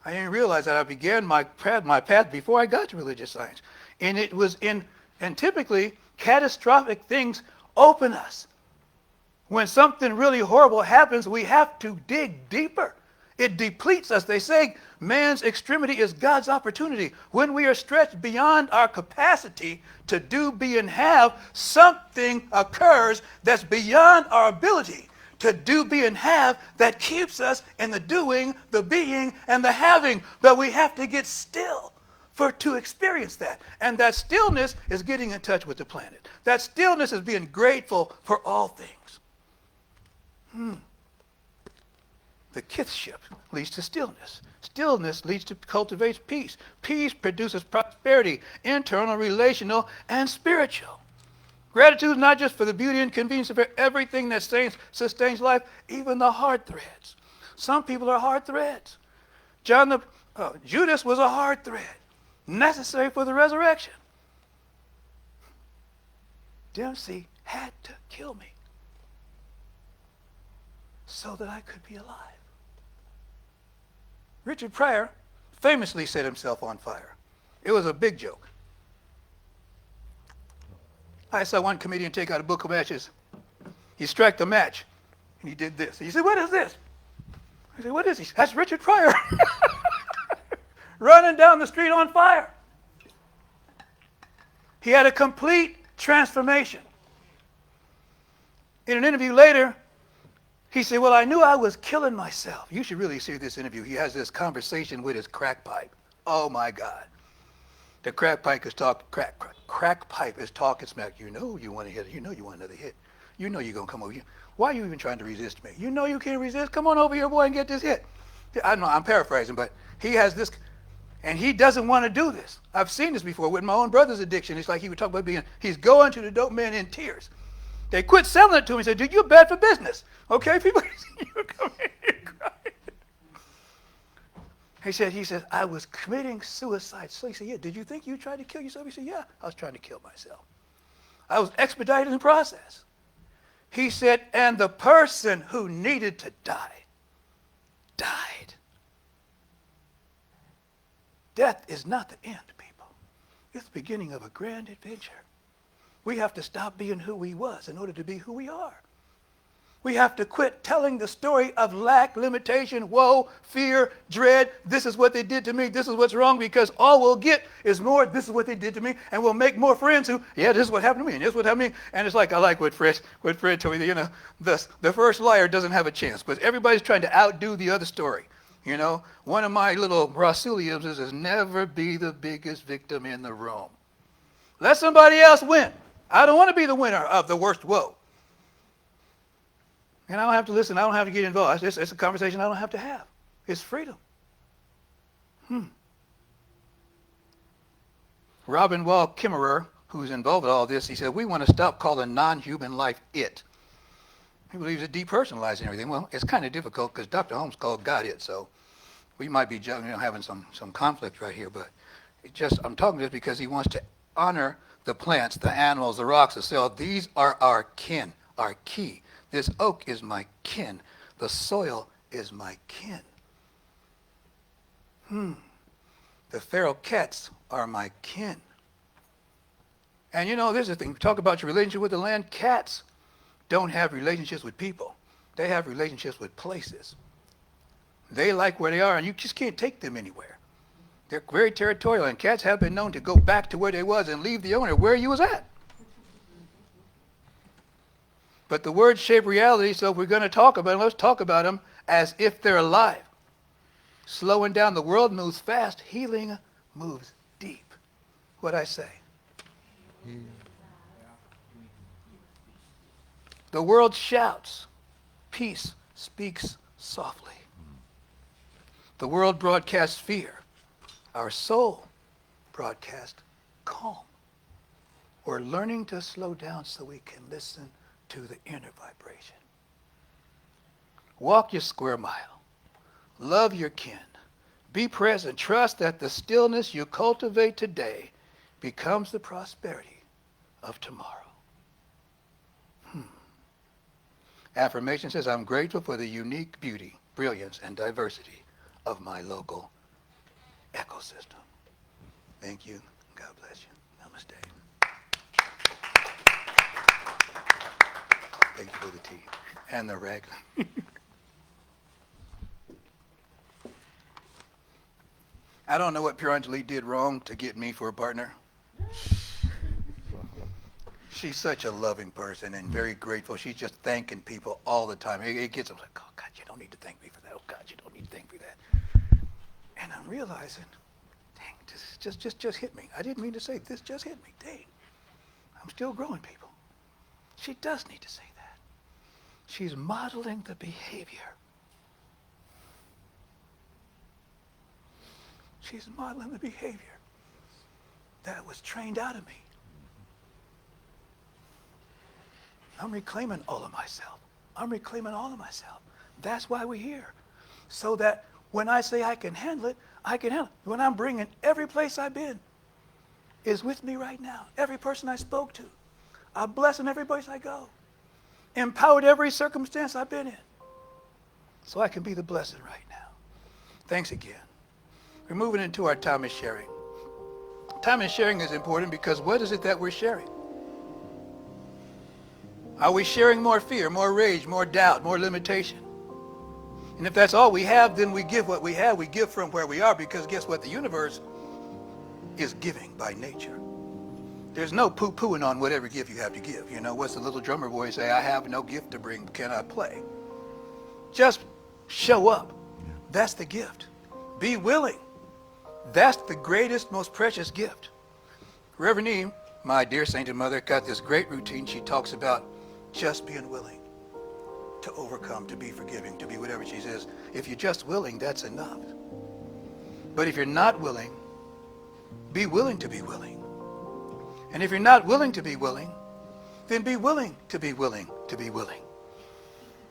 I didn't realize that I began my path before I got to religious science. And typically, catastrophic things open us. When something really horrible happens, we have to dig deeper. It depletes us. They say man's extremity is God's opportunity. When we are stretched beyond our capacity to do, be, and have, something occurs that's beyond our ability to do, be, and have that keeps us in the doing, the being, and the having. But we have to get still to experience that. And that stillness is getting in touch with the planet. That stillness is being grateful for all things. The kithship leads to stillness. Stillness leads to cultivates peace. Peace produces prosperity, internal, relational, and spiritual. Gratitude not just for the beauty and convenience of everything that sustains life, even the hard threads. Some people are hard threads. Judas was a hard thread, necessary for the resurrection. Dempsey had to kill me so that I could be alive. Richard Pryor famously set himself on fire. It was a big joke. I saw one comedian take out a book of matches. He struck the match, and he did this. He said, what is this? I said, what is he? That's Richard Pryor. Running down the street on fire. He had a complete transformation. In an interview later, he said, well, I knew I was killing myself. You should really see this interview. He has this conversation with his crack pipe. Oh, my God. The crack pipe is talking smack. You know you want to hit it. You know you want another hit. You know you're going to come over here. Why are you even trying to resist me? You know you can't resist. Come on over here, boy, and get this hit. I know I'm paraphrasing, but he has this, and he doesn't want to do this. I've seen this before with my own brother's addiction. It's like he would talk about he's going to the dope man in tears. They quit selling it to him. He said, dude, you're bad for business. Okay, people, you come in here crying. He said, I was committing suicide. So he said, yeah, did you think you tried to kill yourself? He said, yeah, I was trying to kill myself. I was expediting the process. He said, and the person who needed to die, died. Death is not the end, people. It's the beginning of a grand adventure. We have to stop being who we was in order to be who we are. We have to quit telling the story of lack, limitation, woe, fear, dread. This is what they did to me. This is what's wrong, because all we'll get is more, this is what they did to me, and we'll make more friends who, yeah, this is what happened to me, and this is what happened to me. And it's like, I like what Fred told me, the first liar doesn't have a chance, but everybody's trying to outdo the other story. One of my little Rasuliums is never be the biggest victim in the room. Let somebody else win. I don't want to be the winner of the worst woe. And I don't have to listen. I don't have to get involved. It's a conversation I don't have to have. It's freedom. Robin Wall Kimmerer, who's involved with all this, he said, we want to stop calling non-human life it. He believes it depersonalizing everything. Well, it's kind of difficult because Dr. Holmes called God it, so we might be having some conflict right here. But I'm talking this because he wants to honor the plants, the animals, the rocks, the soil. These are our kin, our key. This oak is my kin. The soil is my kin. The feral cats are my kin. And there's a thing. We talk about your relationship with the land. Cats don't have relationships with people. They have relationships with places. They like where they are, and you just can't take them anywhere. They're very territorial, and cats have been known to go back to where they was and leave the owner where he was at. But the words shape reality, so if we're going to talk about them, let's talk about them as if they're alive. Slowing down, the world moves fast. Healing moves deep. What'd I say? The world shouts. Peace speaks softly. The world broadcasts fear. Our soul broadcasts calm. We're learning to slow down so we can listen to the inner vibration. Walk your square mile. Love your kin. Be present. Trust that the stillness you cultivate today becomes the prosperity of tomorrow. Affirmation says, I'm grateful for the unique beauty, brilliance, and diversity of my local ecosystem. Thank you. God bless you. Namaste. Thank you for the tea and the raglan. I don't know what Puranjali did wrong to get me for a partner. She's such a loving person and very grateful. She's just thanking people all the time. It gets them like, oh, God, you don't need to thank me for that. Oh, God, you don't need to thank me for that. And I'm realizing, dang, this just hit me. I didn't mean to say this just hit me. Dang, I'm still growing, people. She does need to say that. She's modeling the behavior. She's modeling the behavior that was trained out of me. I'm reclaiming all of myself. I'm reclaiming all of myself. That's why we're here. So that when I say I can handle it, I can handle it. When I'm bringing every place I've been is with me right now. Every person I spoke to. I'm blessing every place I go. Empowered every circumstance I've been in. So I can be the blessing right now. Thanks again. We're moving into our time of sharing. Time of sharing is important because what is it that we're sharing? Are we sharing more fear, more rage, more doubt, more limitation? And if that's all we have, then we give what we have. We give from where we are because guess what? The universe is giving by nature. There's no poo-pooing on whatever gift you have to give. You know, what's the little drummer boy say? I have no gift to bring, can I play? Just show up. That's the gift. Be willing. That's the greatest, most precious gift. Reverend Neem, my dear sainted mother, got this great routine. She talks about just being willing to overcome, to be forgiving, to be whatever she says. If you're just willing, that's enough. But if you're not willing, be willing to be willing. And if you're not willing to be willing, then be willing to be willing to be willing.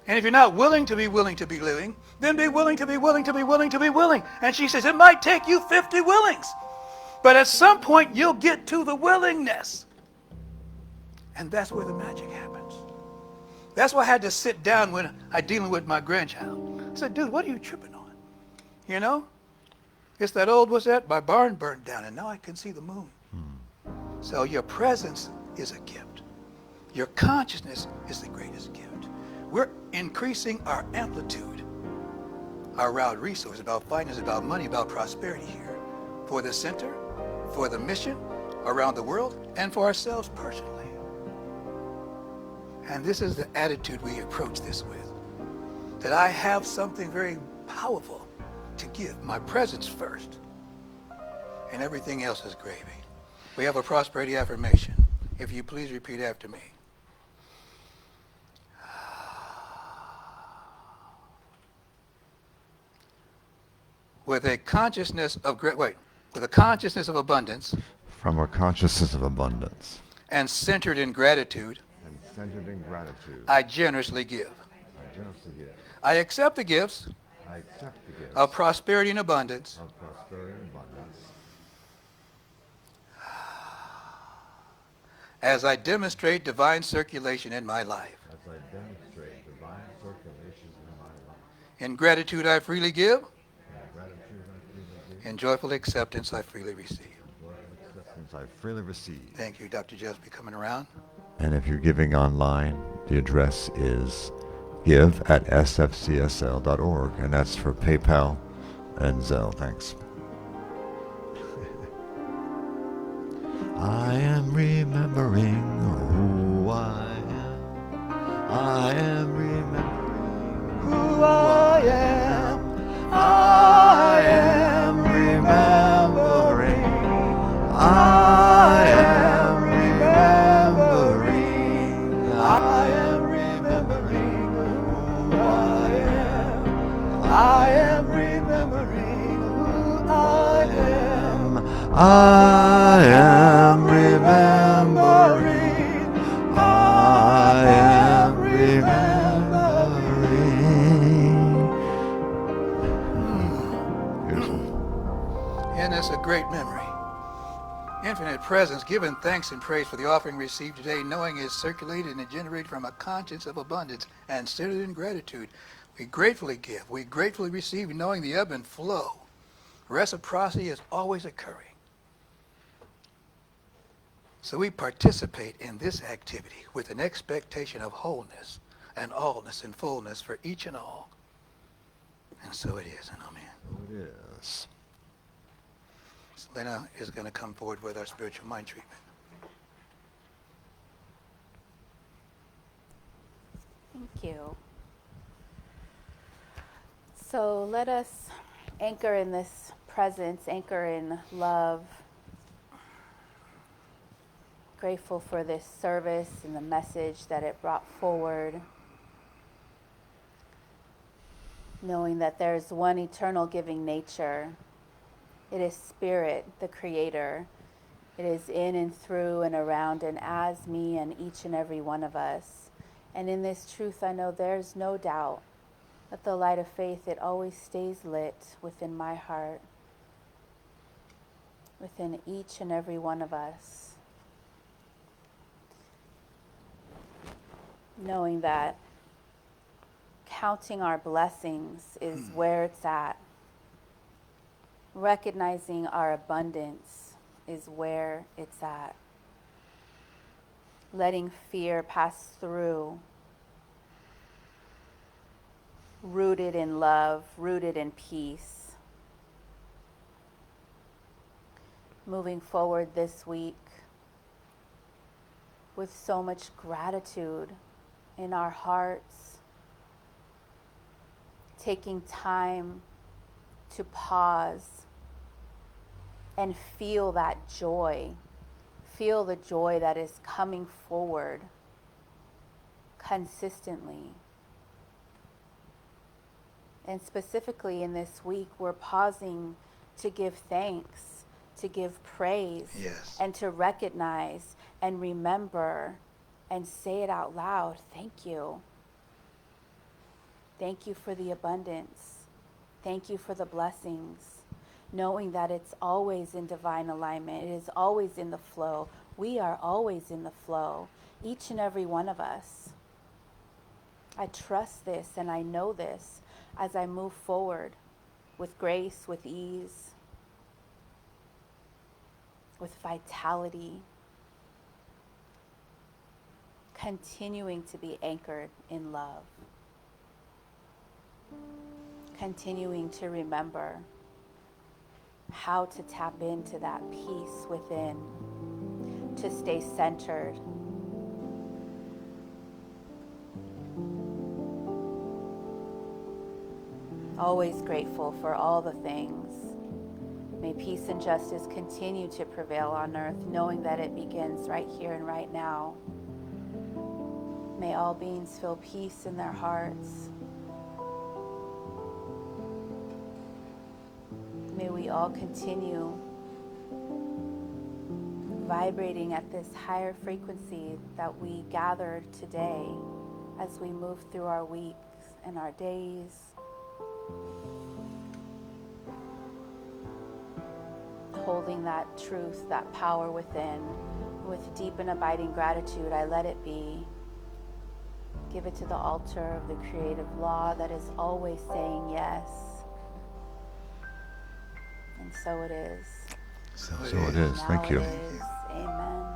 And if you're not willing to be willing to be living, then be willing to be willing to be willing to be willing. And she says, it might take you 50 willings, but at some point you'll get to the willingness. And that's where the magic happens. That's why I had to sit down when I dealing with my grandchild. I said, dude, what are you tripping on? You know, it's that old, what's that? My barn burned down and now I can see the moon. So your presence is a gift. Your consciousness is the greatest gift. We're increasing our amplitude, our route resource, about finance, about money, about prosperity here. For the center, for the mission around the world, and for ourselves personally. And this is the attitude we approach this with. That I have something very powerful to give. My presence first. And everything else is gravy. We have a prosperity affirmation. If you please repeat after me. With a consciousness of with a consciousness of abundance. From a consciousness of abundance. And centered in gratitude. And centered in gratitude. I generously give. I generously give. I accept the gifts. I accept the gifts. Of prosperity and abundance. Of prosperity and abundance. As I demonstrate divine circulation in my life. As I demonstrate divine circulation in my life. In gratitude I freely give. In gratitude I freely give. In joyful acceptance I freely receive. Joyful acceptance I freely receive. Thank you, Dr. Jesby, coming around. And if you're giving online, the address is give@sfcsl.org, and that's for PayPal and Zelle. Thanks. I am remembering who I am. I am remembering who I am. I am remembering. I am remembering. I am remembering who I am remembering who I am. I am remembering. I am remembering. Beautiful. And it's a great memory. Infinite presence, giving thanks and praise for the offering received today, knowing is circulated and generated from a conscience of abundance and centered in gratitude. We gratefully give, we gratefully receive, knowing the ebb and flow. Reciprocity is always occurring. So we participate in this activity with an expectation of wholeness and allness and fullness for each and all. And so it is, and amen. It is. Lena is going to come forward with our spiritual mind treatment. Thank you. So let us anchor in this presence, anchor in love. Grateful for this service and the message that it brought forward. Knowing that there's one eternal giving nature. It is Spirit, the Creator. It is in and through and around and as me and each and every one of us. And in this truth, I know there's no doubt that the light of faith, it always stays lit within my heart, within each and every one of us. Knowing that counting our blessings is where it's at. Recognizing our abundance is where it's at. Letting fear pass through. Rooted in love, rooted in peace. Moving forward this week with so much gratitude in our hearts. Taking time to pause and feel that joy. Feel the joy that is coming forward consistently. And specifically in this week, we're pausing to give thanks, to give praise, Yes. and to recognize and remember and say it out loud. Thank you. Thank you for the abundance. Thank you for the blessings. Knowing that it's always in divine alignment. It is always in the flow. We are always in the flow. Each and every one of us. I trust this and I know this as I move forward with grace, with ease, with vitality. Continuing to be anchored in love. Continuing to remember how to tap into that peace within, to stay centered. Always grateful for all the things. May peace and justice continue to prevail on earth, knowing that it begins right here and right now. May all beings feel peace in their hearts. May we all continue vibrating at this higher frequency that we gathered today as we move through our weeks and our days. Holding that truth, that power within, with deep and abiding gratitude, I let it be. Give it to the altar of the creative law that is always saying yes. And so it is. So it is. Now Thank you. it is. Amen.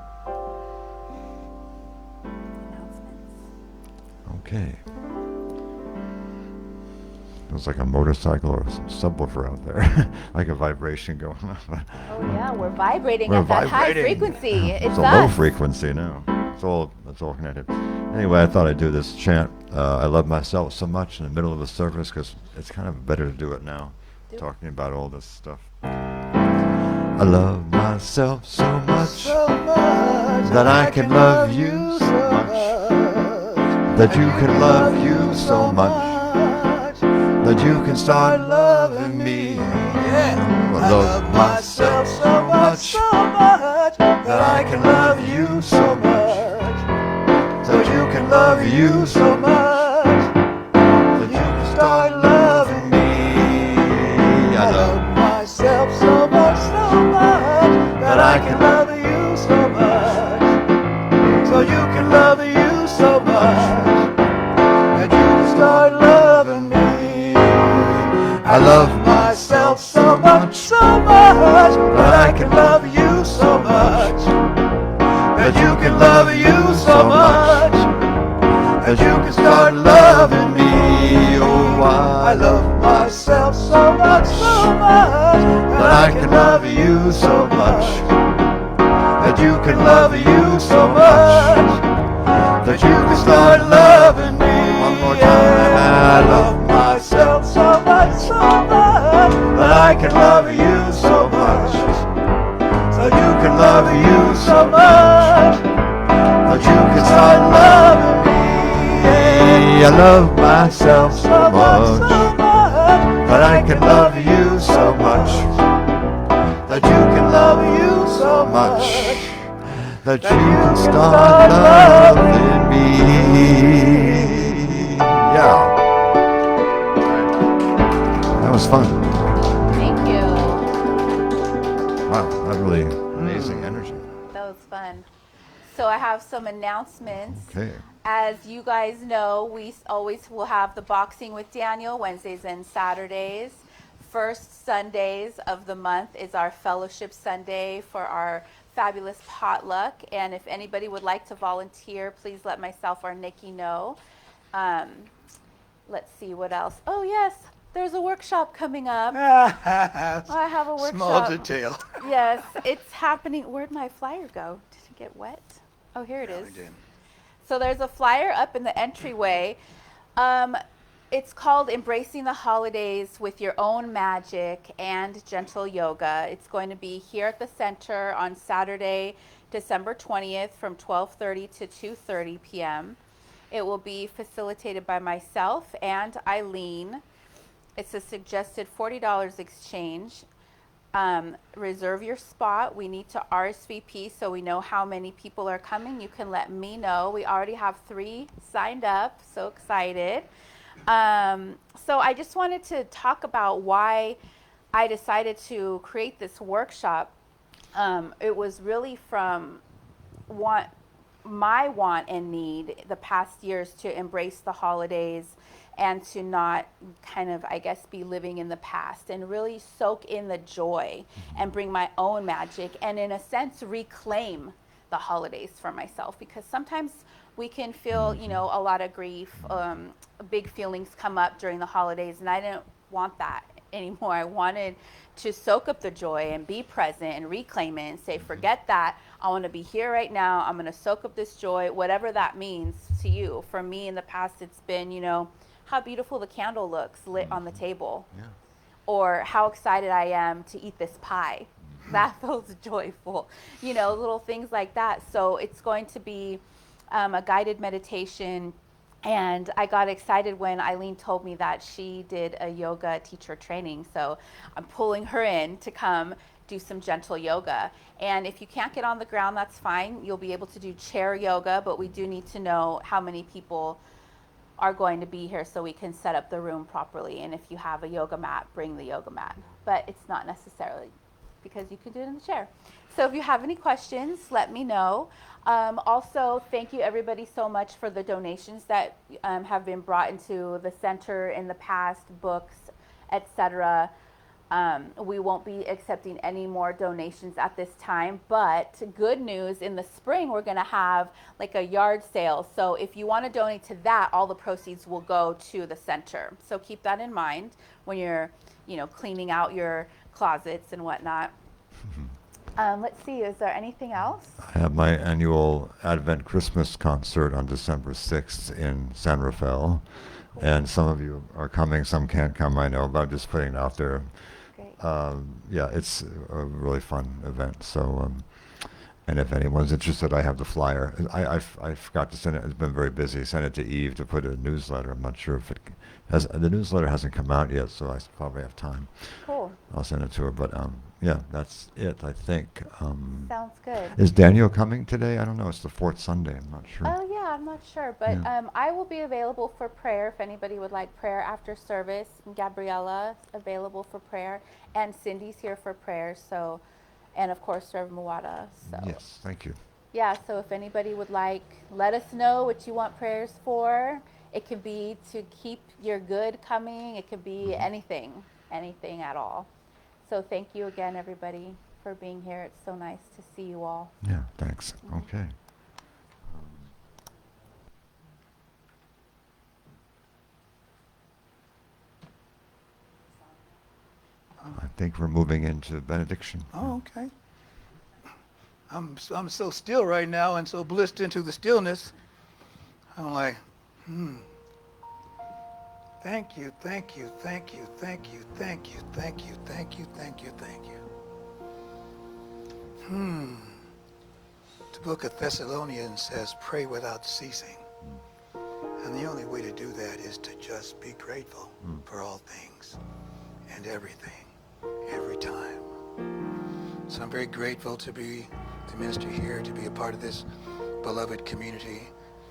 Announcements. Okay. Feels like a motorcycle or some subwoofer out there. Like a vibration going on. Oh yeah, we're vibrating We're at that high vibrating. frequency. It's a low frequency now. It's all connected. Anyway, I thought I'd do this chant. I love myself so much in the middle of the service because it's kind of better to do it now, talking about all this stuff. I love myself so much that I can love you so much, that you can love you so much. that you can start loving me. Yeah. I love myself so much that I can love you so much. That you can love you so much. That you can start loving me. I love myself so much that I can love you so much. So you can love you so much that you can start loving me. I love myself so much that I can love you so much. That you can love you so much that you can start loving me. Oh, I love myself so much that I can love you so much. That you can love you so much that you can start loving me. One more time. I love myself so much that I can love you so much. So you can love you so much that you can start loving me. I love myself so much that I can love you so much. That you can love you so much that you can start loving me. Yeah. That was fun. Thank you. Wow, that really amazing energy. That was fun. So I have some announcements. Okay. As you guys know, we always will have the Boxing with Daniel Wednesdays and Saturdays. First Sundays of the month is our Fellowship Sunday for our fabulous potluck. And if anybody would like to volunteer, please let myself or Nikki know. Let's see what else. Oh, yes, there's a workshop coming up. I have a workshop. Small detail. Yes, it's happening. Where'd my flyer go? Did it get wet? Oh, here it is. So there's a flyer up in the entryway. It's called Embracing the Holidays with Your Own Magic and Gentle Yoga. It's going to be here at the center on Saturday, December 20th from 12:30 to 2:30 p.m. It will be facilitated by myself and Eileen. It's a suggested $40 exchange. Reserve your spot. We need to RSVP so we know how many people are coming. You can let me know. We already have 3 signed up. So excited. So I just wanted to talk about why I decided to create this workshop. It was really from my want and need the past years to embrace the holidays and to not kind of, I guess, be living in the past and really soak in the joy and bring my own magic and, in a sense, reclaim the holidays for myself, because sometimes we can feel, you know, a lot of grief, big feelings come up during the holidays, and I didn't want that anymore. I wanted to soak up the joy and be present and reclaim it and say, forget that. I want to be here right now. I'm going to soak up this joy, whatever that means to you. For me in the past, it's been, you know, how beautiful the candle looks lit on the table. Yeah. Or how excited I am to eat this pie. That feels joyful. You know, little things like that. So it's going to be a guided meditation. And I got excited when Eileen told me that she did a yoga teacher training. So I'm pulling her in to come do some gentle yoga. And if you can't get on the ground, that's fine. You'll be able to do chair yoga, but we do need to know how many people are going to be here so we can set up the room properly. And if you have a yoga mat, bring the yoga mat. But it's not necessarily, because you can do it in the chair. So if you have any questions, let me know. Also, thank you everybody so much for the donations that have been brought into the center in the past, books, etc. We won't be accepting any more donations at this time, but good news, in the spring we're going to have like a yard sale. So if you want to donate to that, all the proceeds will go to the center. So keep that in mind when you're, you know, cleaning out your closets and whatnot. Let's see, is there anything else? I have my annual Advent Christmas concert on December 6th in San Rafael. And some of you are coming, some can't come, I know, but I'm just putting it out there. Great. Yeah, it's a really fun event. So, and if anyone's interested, I have the flyer. I forgot to send it. It's been very busy. Send it to Eve to put a newsletter. I'm not sure if The newsletter hasn't come out yet, so I probably have time. Cool. I'll send it to her. But yeah, that's it. I think. Sounds good. Is Daniel coming today? I don't know. It's the fourth Sunday. I'm not sure. Oh yeah, I'm not sure, but Yeah. I will be available for prayer if anybody would like prayer after service. Gabriella available for prayer, and Cindy's here for prayer. So, and of course, Rev Muwata. So Yes. Thank you. yeah, so if anybody would like, let us know what you want prayers for. It could be to keep your good coming. It could be anything at all. So thank you again, everybody, for being here. It's so nice to see you all. Yeah. Thanks. Okay. I think we're moving into benediction. Oh, okay. I'm so still right now and so blissed into the stillness. I'm like, Thank you, thank you, thank you, thank you, thank you, thank you, thank you, thank you, thank you. The book of Thessalonians says, pray without ceasing. And the only way to do that is to just be grateful for all things and everything, every time. So I'm very grateful to minister here, to be a part of this beloved community,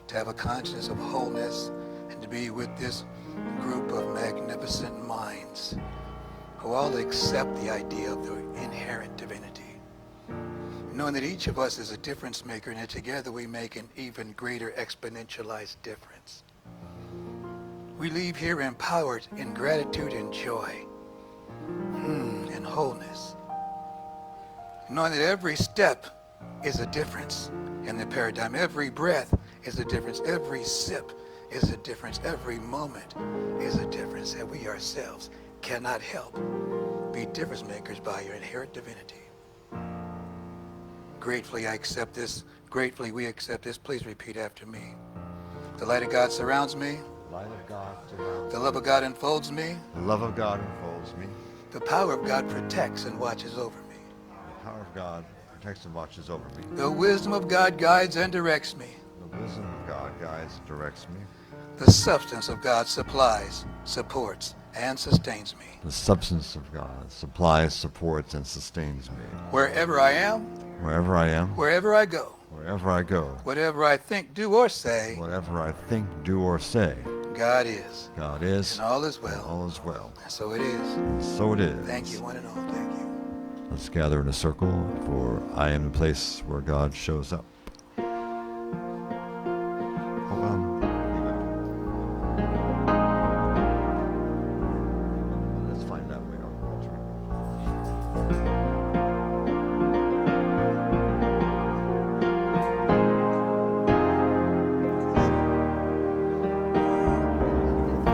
to have a consciousness of wholeness, and to be with this group of magnificent minds who all accept the idea of the inherent divinity, knowing that each of us is a difference maker, and that together we make an even greater exponentialized difference. We leave here empowered in gratitude and joy, and wholeness, knowing that every step is a difference in the paradigm. Every breath is a difference. Every sip is a difference. Every moment is a difference. And we ourselves cannot help be difference makers by your inherent divinity. Gratefully I accept this. Gratefully we accept this. Please repeat after me. The light of God surrounds me. Light of God surrounds The love of God enfolds me. The love of God enfolds me. The power of God protects and watches over me. The power of God protects and watches over me. The wisdom of God guides and directs me. The wisdom of God guides and directs me. The substance of God supplies, supports, and sustains me. The substance of God supplies, supports, and sustains me. Wherever I am, Wherever I am, wherever I go, wherever I go, whatever I think, do, or say, whatever I think, do, or say, God is. God is, And all is and well. all is well. And so it is. And so it is. Thank you, one and all. Thank you. Let's gather in a circle, for I am the place where God shows up. Hold on. Let's find that way on the altar.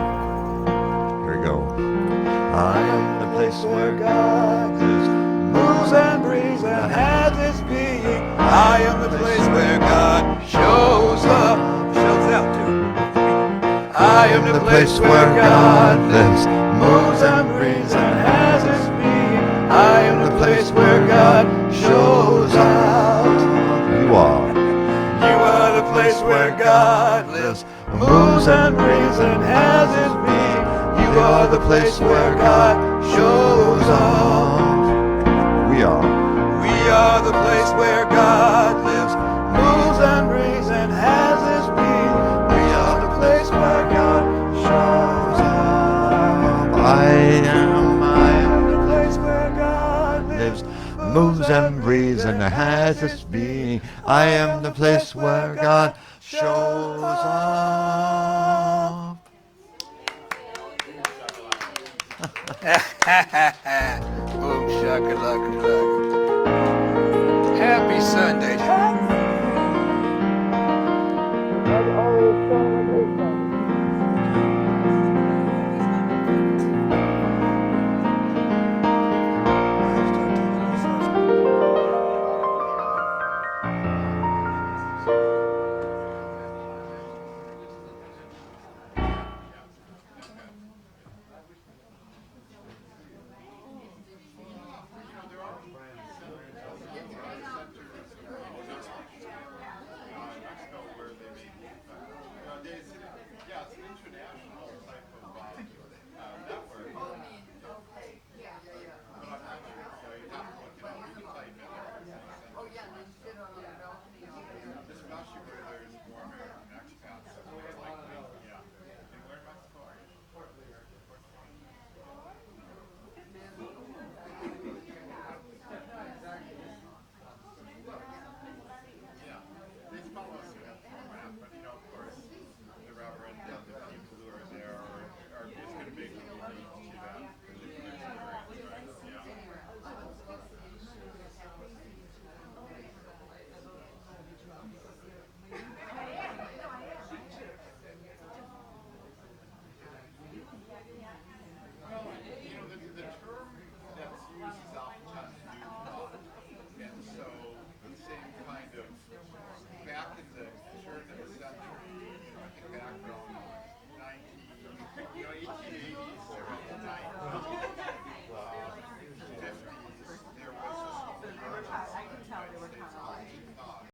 Here we go. I am the place where God lives, Moves and breathes and has its being. I am the place where God shows up. Shows out to. I am the place where God lives, moves and breathes and has its being. I am the place where God shows out. You are. You are the place where God lives, moves and breathes and has its being. You are the place where God shows up. We are. We are the place where God lives, moves and breathes and has his being. We are the place where God shows up. I am The place where God lives, moves and breathes and has its being. I am the place where God shows up. Boom shakalaka. Happy Sunday.